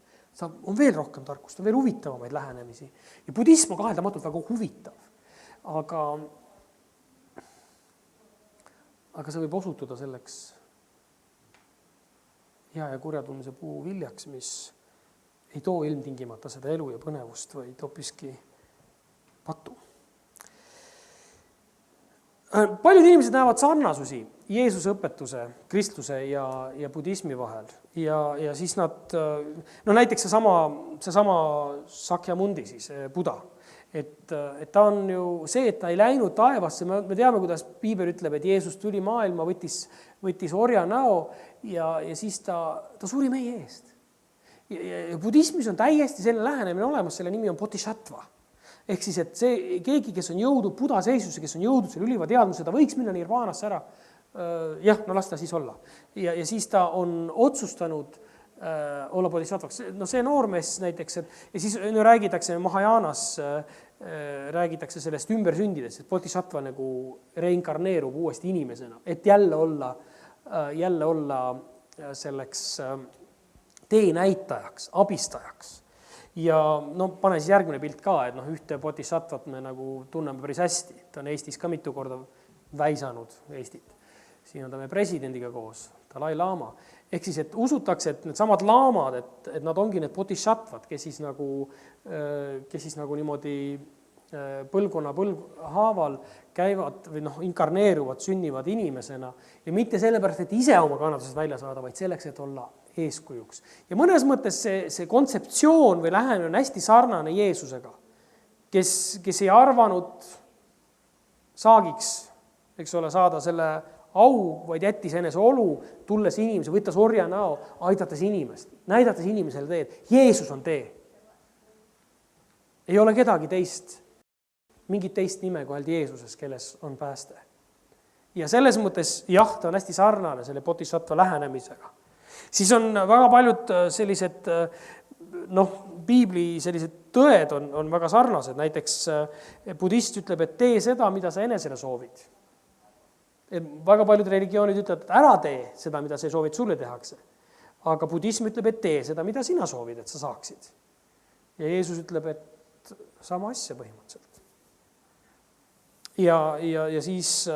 on veel rohkem tarkust, on veel huvitavamaid lähenemisi. Ja budism on kaheldamatult väga huvitav, aga see võib osutuda selleks hea ja kurjatundmise puu viljaks, mis ei too ilmtingimata seda elu ja põnevust, vaid hoopiski patu. Paljud inimesed näevad sarnasusi Jeesuse õpetuse, kristluse ja budismi vahel. Ja siis nad, näiteks seesama Shakyamundi, siis Buda. Et ta on ju see, et ta ei läinud taevasse, me teame, kuidas Piibel ütleb, et Jeesus tuli maailma, võttis orja näo ja siis ta suri meie eest. Ja budismis on täiesti selle lähenemine olemas, selle nimi on bodhisattva. Ehk siis, et see keegi, kes on jõudnud Buda seisusse, kes on jõudnud selle üliva teadmuse, ta võiks minna nirvaanasse ära. Las ta siis olla. Ja siis ta on otsustanud olla bodhisattvaks. See noormees näiteks, ja siis räägitakse Mahajanas, räägitakse sellest ümbersündidest, et bodhisattva nagu reinkarneerub uuesti inimesena, et jälle olla selleks teenäitajaks, abistajaks. Ja pane siis järgmine pilt ka, et ühte bodhisattvat me nagu tunneme päris hästi. Ta on Eestis ka mitu korda väisanud Eestit. Siin on ta meie presidendiga koos. Dalai-laama. Ehk siis, et usutakse, et need samad laamad, et nad ongi need bodhisattvad, kes siis nagu niimoodi põlvkonna haaval käivad või inkarneeruvad, sünnivad inimesena ja mitte sellepärast, et ise oma kannatusest välja saada, vaid selleks, et olla eeskujuks. Ja mõnes mõttes see kontseptsioon või lähenemine on hästi sarnane Jeesusega, kes ei arvanud saagiks, eks ole, saada selle au, vaid jättis enese olu, tulles inimese, võttes orja näo, aidates inimest, näidates inimesele teed. Jeesus on tee. Ei ole kedagi teist, mingit teist nime kui ainult Jeesuses, kelles on pääste. Ja selles mõttes, jah, ta on hästi sarnane selle bodhisattva lähenemisega. Siis on väga paljud sellised, piibli sellised tõed on väga sarnased. Näiteks budist ütleb, et tee seda, mida sa enesele soovid. Väga paljud religioonid ütlevad, et ära tee seda, mida sa soovid, sulle tehakse. Aga budism ütleb, et tee seda, mida sina soovid, et sa saaksid. Ja Jeesus ütleb, et sama asja põhimõtteliselt. Ja siis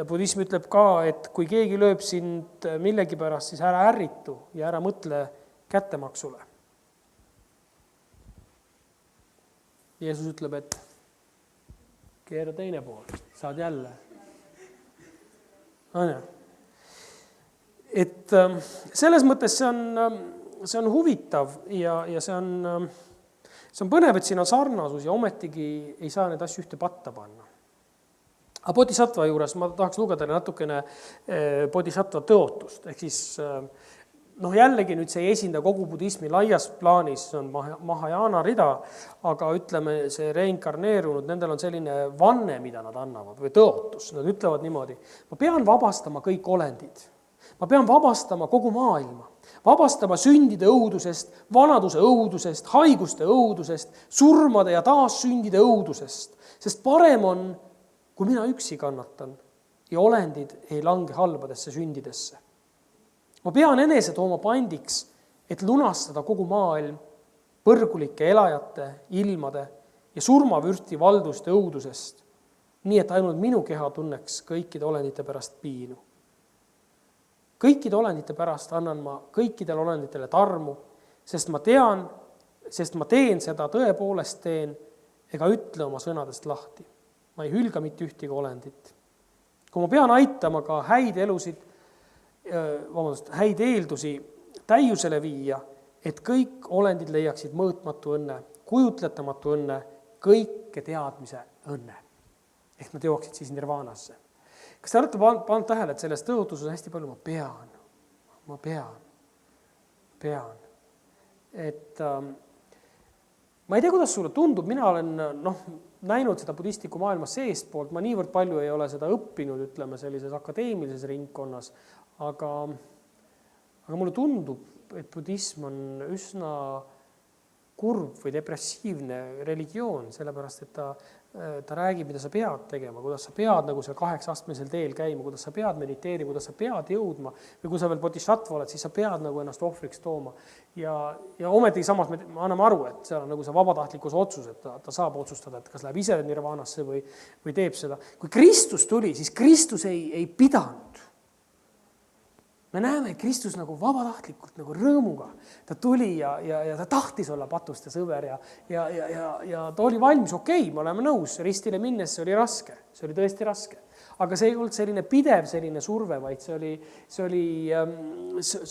budism ütleb ka, et kui keegi lööb sind millegi pärast, siis ära ärritu ja ära mõtle kättemaksule. Jeesus ütleb, et keera teine pool, saad jälle. Et selles mõttes see on huvitav ja see on põnev, et siin on sarnasus ja ometigi ei saa need asju ühte patta panna. Aga bodhisattva juures ma tahaks lugeda natukene bodhisattva tõotust, ehk siis jällegi nüüd see ei esinda kogu budismi laias plaanis, see on Mahajana rida, aga ütleme, see reinkarneerunud, nendel on selline vanne, mida nad annavad või tõotus. Nad ütlevad niimoodi, ma pean vabastama kõik olendid. Ma pean vabastama kogu maailma, vabastama sündide õudusest, vanaduse õudusest, haiguste õudusest, surmade ja taassündide õudusest, sest parem on, kui mina üksi kannatan ja olendid ei lange halbadesse sündidesse. Ma pean enese tooma pandiks, et lunastada kogu maailm põrgulike elajate, ilmade ja surmavürti valduste õudusest, nii et ainult minu keha tunneks kõikide olendite pärast piinu. Kõikide olendite pärast annan ma kõikidele olenditele tarmu, sest ma teen seda, tõepoolest teen, ega ütle oma sõnadest lahti. Ma ei hülga mitte ühtegi olendit. Kui ma pean aitama ka häid eeldusi täiusele viia, et kõik olendid leiaksid mõõtmatu õnne, kujutletamatu õnne, kõike teadmise õnne. Ehk nad jooksid siis nirvaanasse. Kas te olete pannud tähele, et selles tõotuses on hästi palju ma pean. Et ma ei tea, kuidas sulle tundub, mina olen näinud seda budistliku maailma seest poolt, ma niivõrd palju ei ole seda õppinud, ütleme, sellises akadeemilises ringkonnas, aga mulle tundub, et budism on üsna kurb või depressiivne religioon, sellepärast, et ta räägib, mida sa pead tegema, kuidas sa pead nagu seal 8-astmelisel teel käima, kuidas sa pead mediteerima, kuidas sa pead jõudma või kui sa veel bodhisattva oled, siis sa pead nagu ennast ohvriks tooma. Ja ometigi samas me anname aru, et seal on nagu see vabatahtlikkuse otsus, et ta saab otsustada, et kas läheb ise nirvaanasse või teeb seda. Kui Kristus tuli, siis Kristus ei pidanud. Me näeme, et Kristus nagu vabatahtlikult, nagu rõõmuga. Ta tuli ja ta tahtis olla patuste sõber ja ta oli valmis, okei, me oleme nõus, ristile minnes see oli raske, see oli tõesti raske. Aga see ei olnud selline pidev selline surve, vaid see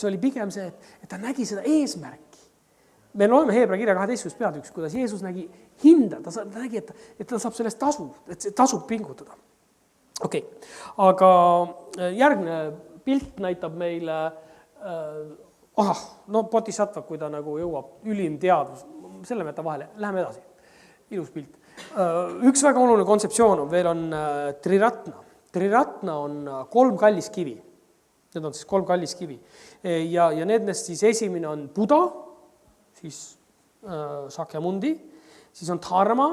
oli pigem see, et ta nägi seda eesmärki. Me loeme Heebra kirja 12. peatükis, kuidas Jeesus nägi hinda, ta nägi, et ta saab sellest tasu, et see tasub pingutada. Okei, aga järgne pilt näitab meile, bodhisattva, kui ta nagu jõuab ülim teadvus, selle võtta vahele, läheme edasi, ilus pilt. Üks väga oluline kontseptsioon veel on triratna. Triratna on 3 kalliskivi, need on siis 3 kalliskivi ja nendest siis esimene on Buddha, siis Sakyamundi, siis on Dharma.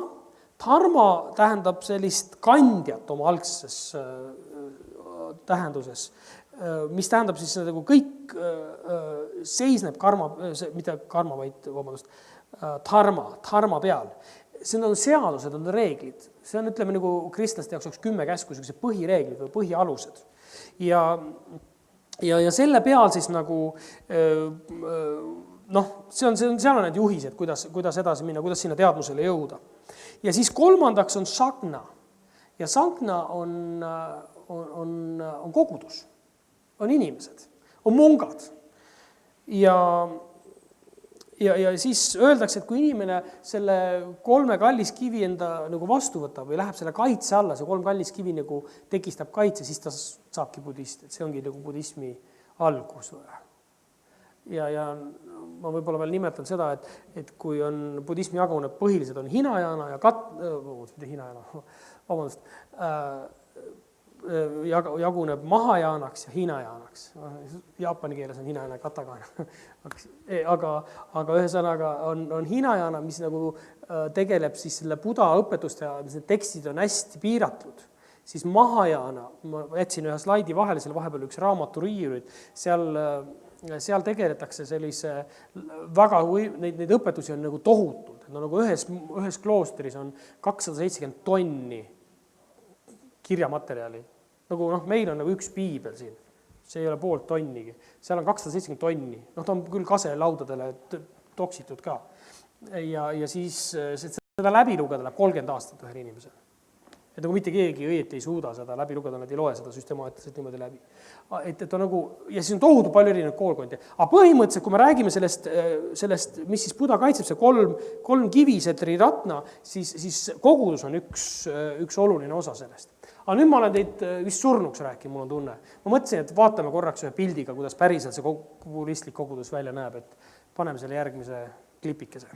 Dharma tähendab sellist kandjat oma algses tähenduses, mis tähendab siis nagu kõik seisneb dharma peal. See on seadused, on reeglid. See on, ütleme, nagu kristlaste jaoks 10 käsku, põhireeglid või põhialused. Ja ja selle peal siis nagu seal on need juhised, kuidas edasi minna, kuidas sinna teadmusele jõuda. Ja siis kolmandaks on sagna. Ja sagna on kogudus, on inimesed, on mungad. Ja siis öeldakse, et kui inimene selle 3 kalliskivi enda nagu vastu võtab või läheb selle kaitse alla, see 3 kalliskivi nagu tekistab kaitse, siis ta saabki budist. Et see ongi nagu budismi algus. Ja ma võib-olla veel nimetan seda, et kui on budismi jaguneb, põhilised on hinajana ja jaguneb mahajaanaks ja hinajaanaks. Jaapani keeles on hinajana ja katakana. Aga ühesõnaga on hinajana, mis nagu tegeleb siis selle Buda õpetuste ja need tekstid on hästi piiratud. Siis mahajaana, ma jätsin ühe slaidi vahele, seal vahepeal üks raamaturiiurid, seal tegeletakse sellise väga, neid õpetusi on nagu tohutud. No nagu ühes kloostris on 270 tonni kirjamaterjali. Nagu meil on nagu üks piibel siin. See ei ole poolt tonnigi. Seal on 270 tonni. Ta on küll kaselaudadele toksitud ka. Ja siis seda läbi lugeda läheb 30 aastat ühel inimesel. Et nagu mitte keegi õieti ei suuda seda läbi lugeda, nad ei loe seda süstemaatiliselt niimoodi läbi. Et on nagu, ja siis on tohutu palju erinevaid koolkondi. Aga põhimõtteliselt, kui me räägime sellest, mis siis Buda kaitseb, see 3 kivi, see triratna, siis kogudus on üks oluline osa sellest. Aga nüüd ma olen teid vist surnuks rääkinud, mul on tunne. Ma mõtlesin, et vaatame korraks ühe pildiga, kuidas päriselt see budistlik kogudus välja näeb, et paneme selle järgmise klipikese.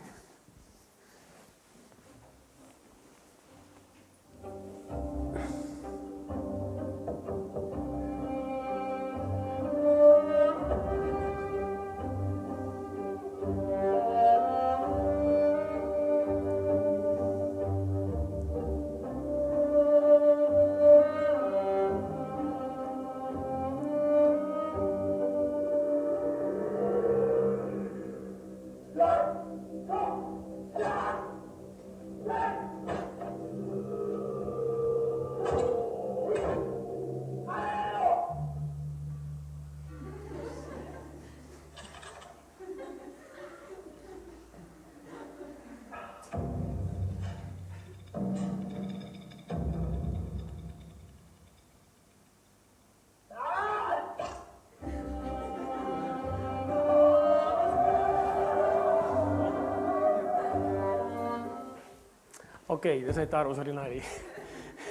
Okei, te saite aru, see oli nali.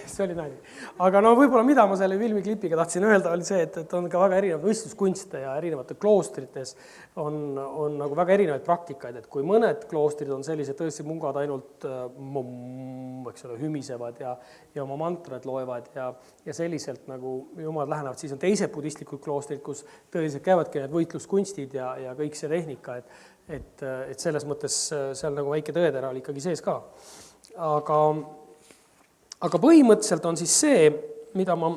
See oli nali. Aga võib-olla mida ma selle filmiklipiga tahtsin öelda, oli see, et on ka väga erinevad võistluskunste ja erinevatel kloostrites on nagu väga erinevaid praktikaid, et kui mõned kloostrid on sellised tõesti mungad ainult hümisevad ja oma mantrad loevad ja selliselt nagu jumalad lähenevad, siis on teised budistlikud kloostrid, kus tõeliselt käivadki need võitluskunstid ja kõik see tehnika, et selles mõttes seal nagu väike tõetera oli ikkagi sees ka. Aga põhimõtteliselt on siis see, mida ma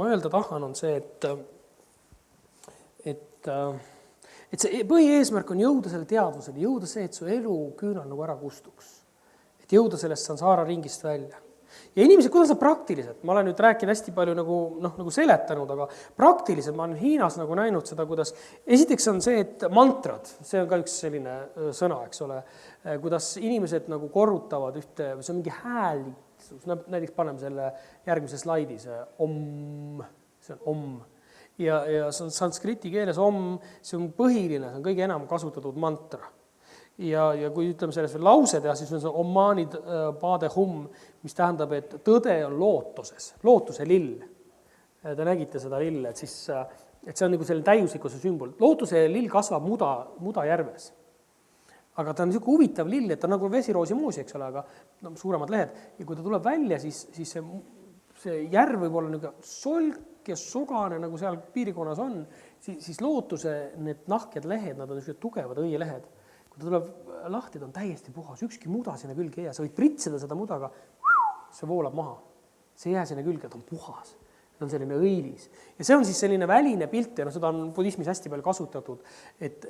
öelda tahan, on see, et see põhieesmärk on jõuda selle teadvusele, jõuda see, et su elu küünal nagu ära kustuks. Et jõuda sellest sansaara ringist välja. Ja inimesed, kuidas on praktiliselt? Ma olen nüüd rääkinud hästi palju nagu seletanud, aga praktiliselt ma olen Hiinas nagu näinud seda, kuidas esiteks on see, et mantrad, see on ka üks selline sõna, eks ole, kuidas inimesed nagu korrutavad ühte, see on mingi häälitsus, näiteks paneme selle järgmise slaidi, see on om. Ja see on sanskriti keeles om, see on põhiline, see on kõige enam kasutatud mantra. Ja kui ütleme selles veel lause teha, siis on see ommaanid paade hum, mis tähendab, et tõde on lootuse lill. Te nägite seda lille, et see on nagu selle täiuslikkuse sümbol. Lootuse lill kasvab muda järves. Aga ta on niisugune huvitav lill, et ta on nagu vesiroosi muusi, eks ole, aga suuremad lehed. Ja kui ta tuleb välja, siis see järv võib olla niisugune solk ja sogane, nagu seal piirikonnas on, siis lootuse need nahkjad lehed, nad on niisugune tugevad õielehed. Kui ta tuleb lahti, ta on täiesti puhas, ükski muda sinna külge ei jää. Sa võid pritseda seda mudaga, see voolab maha. See ei jää sinna külge, ta on puhas. on selline õilis. Ja see on siis selline väline pilt ja seda on budismis hästi palju kasutatud, et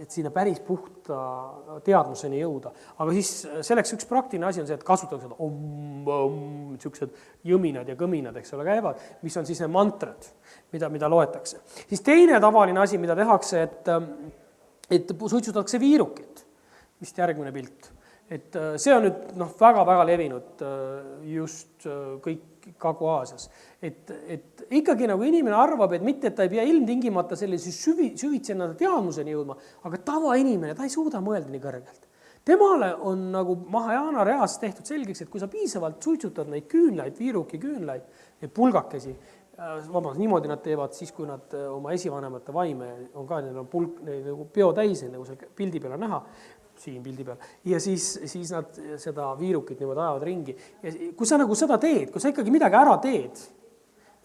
sinna päris puhta teadmuseni jõuda. Aga siis selleks üks praktiline asi on see, et kasutatakse niisugused jõminad ja kõminad, eks ole, käivad, mis on siis need mantrad, mida loetakse. Siis teine tavaline asi, mida tehakse, et suitsutatakse viirukit, vist järgmine pilt. Et see on nüüd väga-väga levinud just kõik Kagu-Aasias. Et ikkagi nagu inimene arvab, et mitte, et ta ei pea ilmtingimata sellise süvitsi ennada teadmuseni jõudma, aga tavainimene, ta ei suuda mõelda nii kõrgelt. Temale on nagu Mahajana reas tehtud selgeks, et kui sa piisavalt suitsutad neid küünlaid, viiruki küünlaid, neid pulgakesi, niimoodi nad teevad siis, kui nad oma esivanemate vaime on ka, neil on pulk, nagu peo täis, nagu seal pildi peal on näha, siin pildi peal, ja siis nad seda viirukit niimoodi ajavad ringi. Ja kui sa nagu seda teed, kui sa ikkagi midagi ära teed,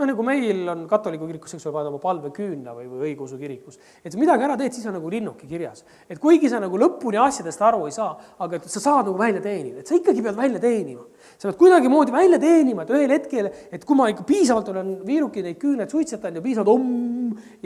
nagu meil on katoliku kirikus, eks ole, oma palveküünla või õigeusu kirikus, et midagi ära teed, siis on nagu linnuki kirjas. Et kuigi sa nagu lõpuni asjadest aru ei saa, aga et sa saad nagu välja teenida, et sa ikkagi pead välja teenima. Sa pead kuidagi moodi välja teenima, et ühel hetkel, et kui ma ikka piisavalt olen viiruki neid küünlaid suitsetanud ja piisavalt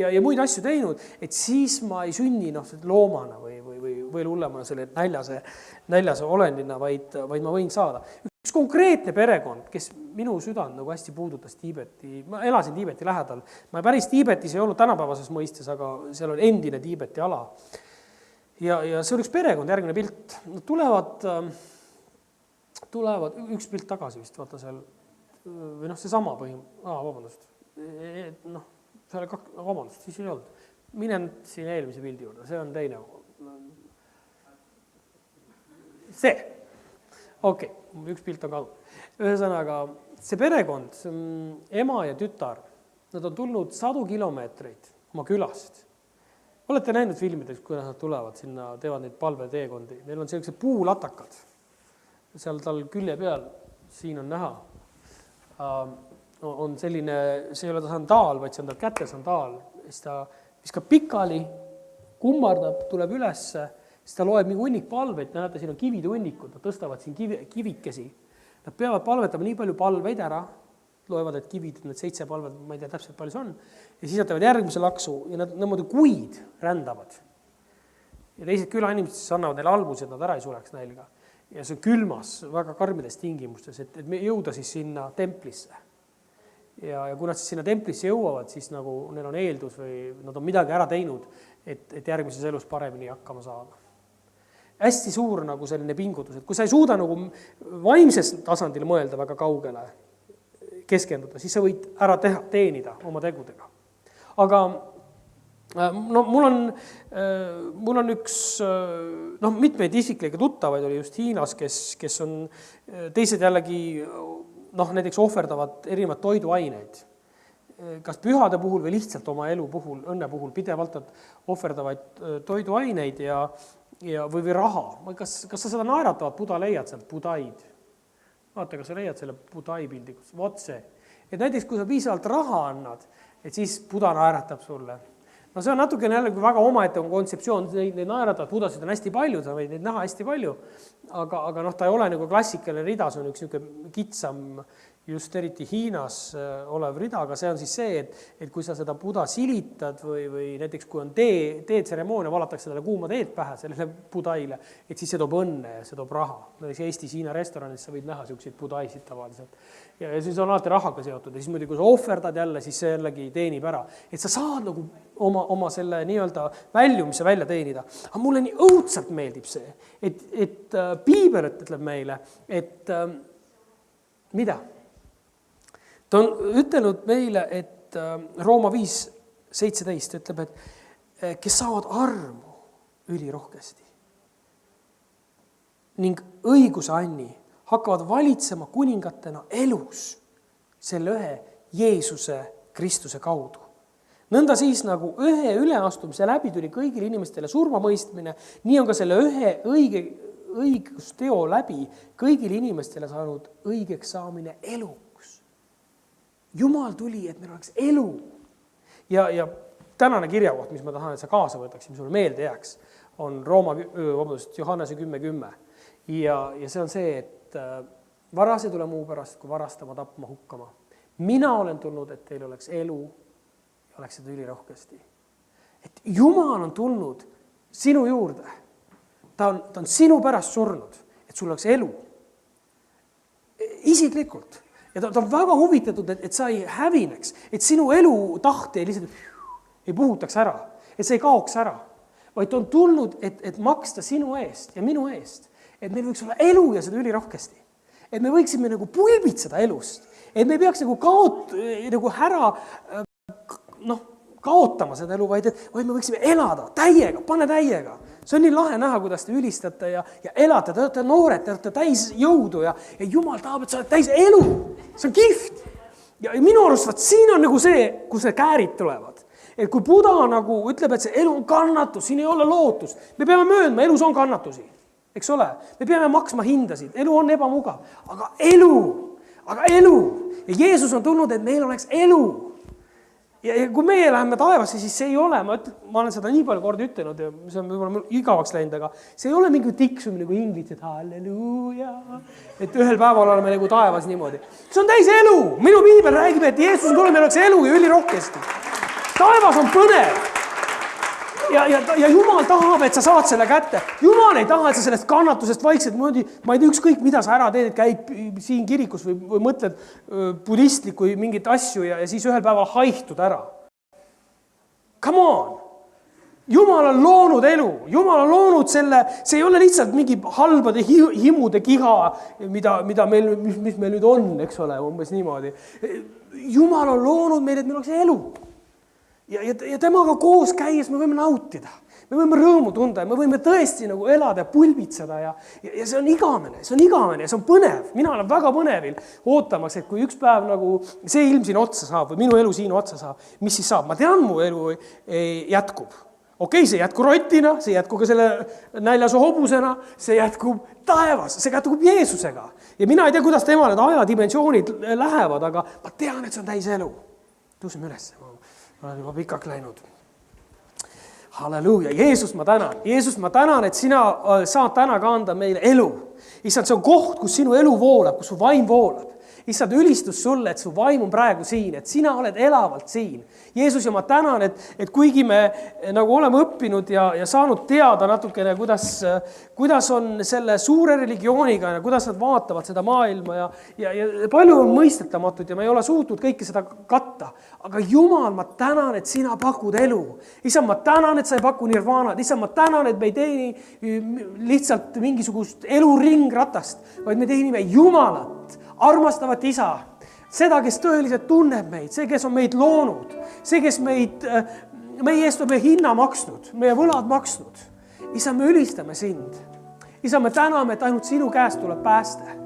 ja muid asju teinud, et siis ma ei sünni loomana või hullemana selle näljase olendina, vaid ma võin saada. Üks konkreetne perekond, kes minu südant nagu hästi puudutas Tiibeti, ma elasin Tiibeti lähedal, ma päris Tiibetis ei olnud tänapäevases mõistes, aga seal on endine Tiibeti ala. Ja see on üks perekond, järgmine pilt. Nad tulevad üks pilt tagasi vist, vaata seal, või see sama vabandust. Vabandust, siis ei olnud. Minen siin eelmise pildi juurde, see on teine. See. Okei, üks pilt on kadunud. Ühesõnaga, see perekond, ema ja tütar, nad on tulnud 100 kilomeetreid oma külast. Olete näinud filmides, kuidas nad tulevad sinna, teevad neid palveteekondi. Neil on sellised puulatakad. Seal tal külje peal, siin on näha, on selline, see ei ole ta sandaal, vaid see on tal käte sandaal. Siis ta viskab pikali, kummardab, tuleb ülesse, siis ta loeb mingi hunnik palveid, näete, siin on kivide hunnikud, nad tõstavad siin kivikesi. Nad peavad palvetama nii palju palveid ära, loevad, et kivid, need 7 palvet, ma ei tea täpselt palju see on, ja siis nad teevad järgmise laksu ja nad niimoodi kuid rändavad. Ja teised külainimesed siis annavad neile albusi, et nad ära ei sureks nälga. Ja see on külmas, väga karmides tingimustes, et me jõuda siis sinna templisse. Ja kui nad siis sinna templisse jõuavad, siis nagu neil on eeldus või nad on midagi ära teinud, et järgmises elus paremini hakkama saada. Hästi suur nagu selline pingutus, et kui sa ei suuda nagu vaimses tasandil mõelda väga kaugele keskenduda, siis sa võid ära teenida oma tegudega. Aga mul on üks, mitmeid isiklikke tuttavaid oli just Hiinas, kes on teised jällegi, näiteks ohverdavad erinevad toiduaineid. Kas pühade puhul või lihtsalt oma elu puhul, õnne puhul pidevalt nad ohverdavaid toiduaineid või raha. Kas sa seda naeratavat Buda leiad sealt, budaid? Vaata, kas sa leiad selle budai pildi, vot see. Et näiteks, kui sa piisavalt raha annad, et siis Buda naeratab sulle. No see on natuke jällegi väga omaette kontseptsioon, neid naeratavat budasid on hästi palju, sa võid neid näha hästi palju, aga ta ei ole nagu klassikaline rida, see on üks kitsam just eriti Hiinas olev rida, aga see on siis see, et kui sa seda Buda silitad või näiteks kui on teetseremoonia, valatakse talle kuuma teed pähe sellele budaile, et siis see toob õnne ja see toob raha. Eestis Hiina restoranis sa võid näha selliseid budaisid tavaliselt. Ja siis on alati rahaga seotud ja siis muidugi kui sa ohverdad jälle, siis see jällegi teenib ära. Et sa saad nagu oma selle nii-öelda väljumise välja teenida. Aga mulle nii õudselt meeldib see, et Piibel ütleb meile, et mida? Ta on ütelnud meile, et Rooma 5:17 ütleb, et kes saavad armu ülirohkesti ning õiguse anni hakkavad valitsema kuningatena elus selle ühe Jeesuse Kristuse kaudu. Nõnda siis nagu ühe üleastumise läbi tuli kõigile inimestele surmamõistmine, nii on ka selle ühe õigusteo läbi kõigile inimestele saanud õigeks saamine elu. Jumal tuli, et meil oleks elu. Ja tänane kirjakoht, mis ma tahan, et sa kaasa võtaks, mis sulle meelde jääks, on Johannese 10:10. Ja see on see, et varas ei tule muu pärast, kui varastama, tapma, hukkama. mina olen tulnud, et teil oleks elu ja oleks seda ülirohkesti. Et Jumal on tulnud sinu juurde. Ta on sinu pärast surnud, et sul oleks elu. Isiklikult. Ja ta on väga huvitatud, et sa ei hävineks, et sinu elu tahte lihtsalt ei puhutaks ära, et see ei kaoks ära. Vaid ta on tulnud, et maksta sinu eest ja minu eest. Et meil võiks olla elu ja seda ülirohkesti. Et me võiksime nagu pulbitseda elust. Et me ei peaks nagu ära kaotama seda elu, vaid me võiksime elada täiega, pane täiega. See on nii lahe näha, kuidas te ülistate ja elate, te olete noored, te olete täis jõudu ja Jumal tahab, et sa oled täis elu. See on kihvt. Ja minu arust, siin on nagu see, kus need käärid tulevad. Et kui Buda nagu ütleb, et see elu on kannatus, siin ei ole lootus. Me peame möödma, elus on kannatusi. Eks ole? Me peame maksma hindasid. Elu on ebamugav. Aga elu. Ja Jeesus on tulnud, et meil oleks elu. Ja kui meie läheme taevasse, siis see ei ole, ma olen seda nii palju kordi ütlenud ja see on võib-olla igavaks läinud, aga see ei ole mingi tiksum nagu inglid, et halleluuja, et ühel päeval oleme nagu taevas niimoodi. See on täis elu. Minu piibel räägib, et Jeesus on tulnud, meil oleks elu ja ülirohkesti. Taevas on põnev. Ja Jumal tahab, et sa saad selle kätte. Jumal ei taha, et sa sellest kannatusest vaikselt, ma ei tea ükskõik, mida sa ära teed, et käid siin kirikus või mõtled budistlikku mingit asju ja siis ühel päeval haihtud ära. Come on! Jumal on loonud elu. Jumal on loonud selle, see ei ole lihtsalt mingi halbade himude kiha, mis meil nüüd on, eks ole, umbes niimoodi. Jumal on loonud meil, et meil oleks elu. Ja temaga koos käies me võime nautida. Me võime rõõmu tunda ja me võime tõesti nagu elada ja pulbitseda ja see on igavene ja see on põnev. Mina olen väga põnevil ootamaks, et kui üks päev nagu see ilm siin otsa saab või minu elu siin otsa saab, mis siis saab? Ma tean, mu elu jätkub. Okei, see jätkub rotina, see jätkub ka selle näljas hobusena, see jätkub taevas, see jätkub Jeesusega. Ja mina ei tea, kuidas tema need ajadimensioonid lähevad, aga ma tean, et see on täis elu. Tõusime üles. Olen juba pikak läinud. Halleluuja. Jeesus, ma tänan, et sina saad täna kanda meile elu. Issand, see on koht, kus sinu elu voolab, kus su vaim voolab. Issand, ülistus sulle, et su vaim on praegu siin, et sina oled elavalt siin. Jeesus, ja ma tänan, et kuigi me nagu oleme õppinud ja saanud teada natukene, kuidas on selle suure religiooniga ja kuidas nad vaatavad seda maailma ja palju on mõistetamatut ja me ei ole suutnud kõike seda katta. Aga Jumal, ma tänan, et sina pakud elu. Issand, ma tänan, et sa ei paku nirvaanad. Issand, ma tänan, et me ei teeni lihtsalt mingisugust eluringratast, vaid me teenime Jumalat, armastavat isa, seda, kes tõeliselt tunneb meid, see, kes on meid loonud, see, kes meie eest on meie hinna maksnud, meie võlad maksnud. Isa, me ülistame sind. Isa, me täname, et ainult sinu käest tuleb pääste.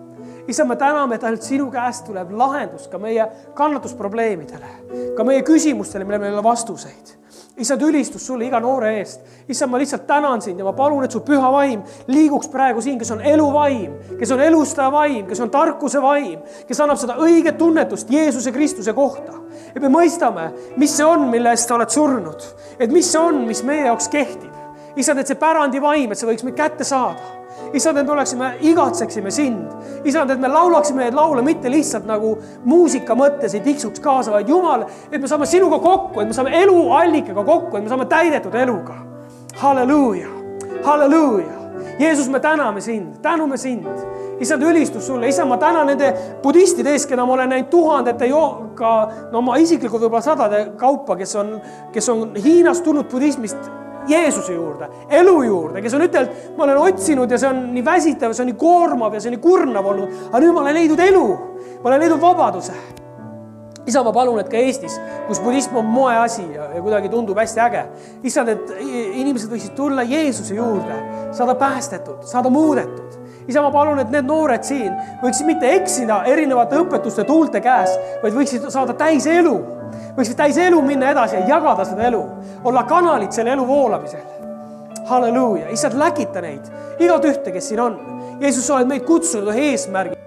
Isa, me täname, et ainult sinu käest tuleb lahendus ka meie kannatusprobleemidele, ka meie küsimustele, mille meil on vastuseid. Issand, ülistus sulle iga noore eest. Issand, ma lihtsalt tänan sind ja ma palun, et su püha vaim liiguks praegu siin, kes on eluvaim, kes on elustaja vaim, kes on tarkuse vaim, kes annab seda õiget tunnetust Jeesuse Kristuse kohta. Et me mõistame, mis see on, mille eest sa oled surnud. Et mis see on, mis meie jaoks kehtib. Issand, et see pärandi vaim, et see võiks meid kätte saada. Issand, et me oleksime, igatseksime sind. Issand, et me laulaksime neid laule mitte lihtsalt nagu muusika mõttes ei tiksuks kaasa, vaid Jumal, et me saame sinuga kokku, et me saame eluallikaga kokku, et me saame täidetud eluga. Halleluuja, halleluuja. Jeesus, me täname sind, tänume sind. Issand, ülistus sulle. Issand, ma tänan nende budistide ees, keda ma olen näinud tuhandete ka, ma isiklikult võib-olla sadade kaupa, kes on Hiinast tulnud budismist Jeesuse juurde, elu juurde, kes on ütelnud, ma olen otsinud ja see on nii väsitav, see on nii koormav ja see on nii kurnav olnud, aga nüüd ma olen leidnud elu, ma olen leidnud vabaduse. Isa, ma palun, et ka Eestis, kus budism on moeasi ja kuidagi tundub hästi äge, Issand, et inimesed võiksid tulla Jeesuse juurde, saada päästetud, saada muudetud. Isa, ma palun, et need noored siin võiksid mitte eksida erinevate õpetuste tuulte käes, vaid võiksid saada täis elu. Võiksid täis elu minna edasi ja jagada seda elu. Olla kanalid selle elu voolamisel. Halleluuja. Issand, läkita neid. Igat ühte, kes siin on. Jeesus, sa oled meid kutsunud eesmärgi.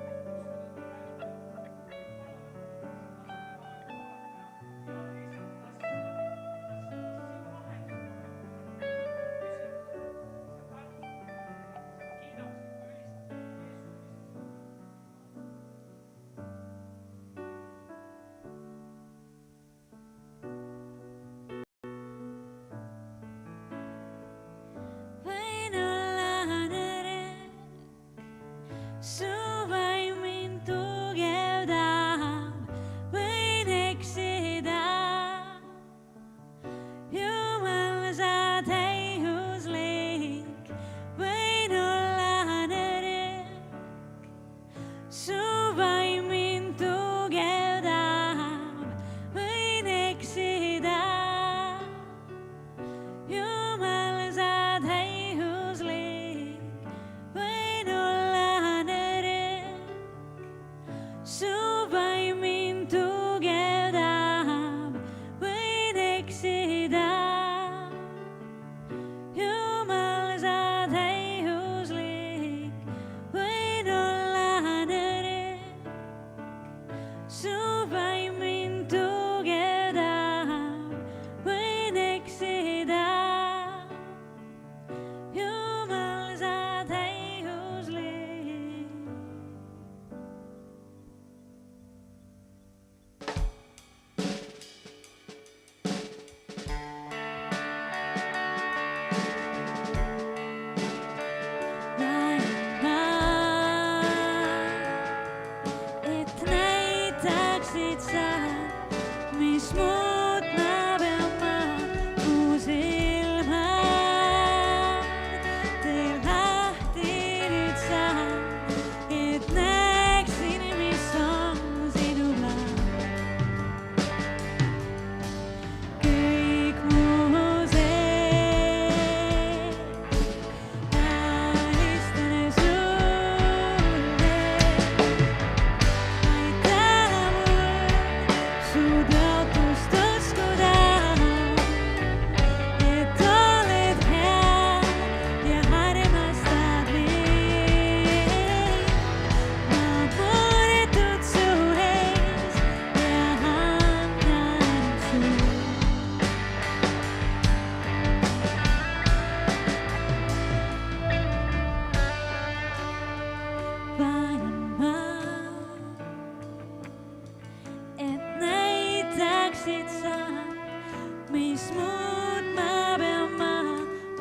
mis muud ma pean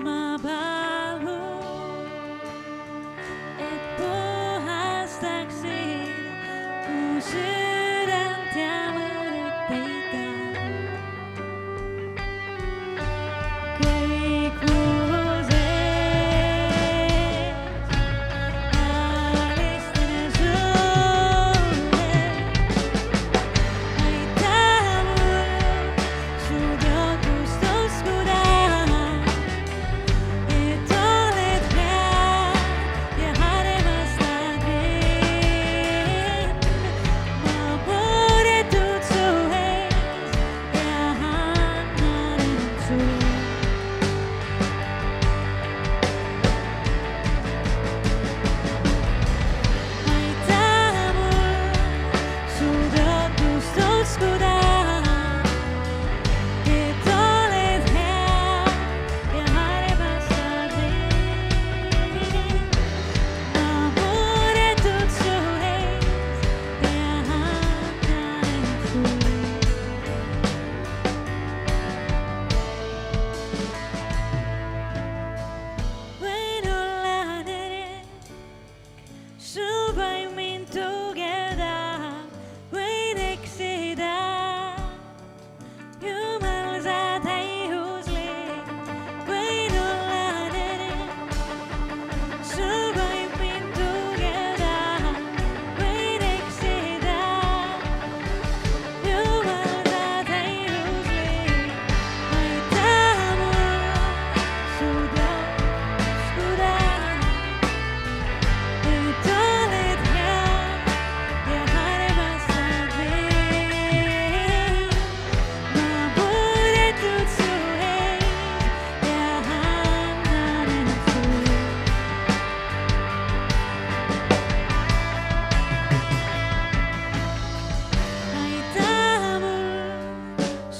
ma palun, et puhastaksid mu südant ja mõtteid ka. Kõik mu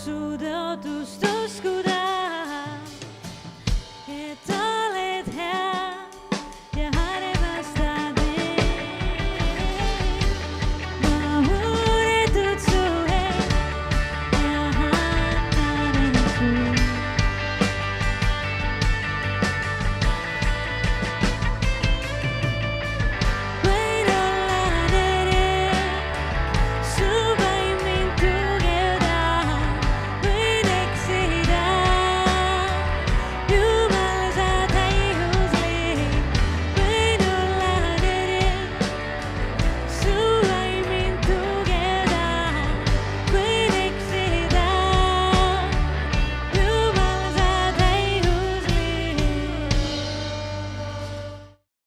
su tõotustuskuda.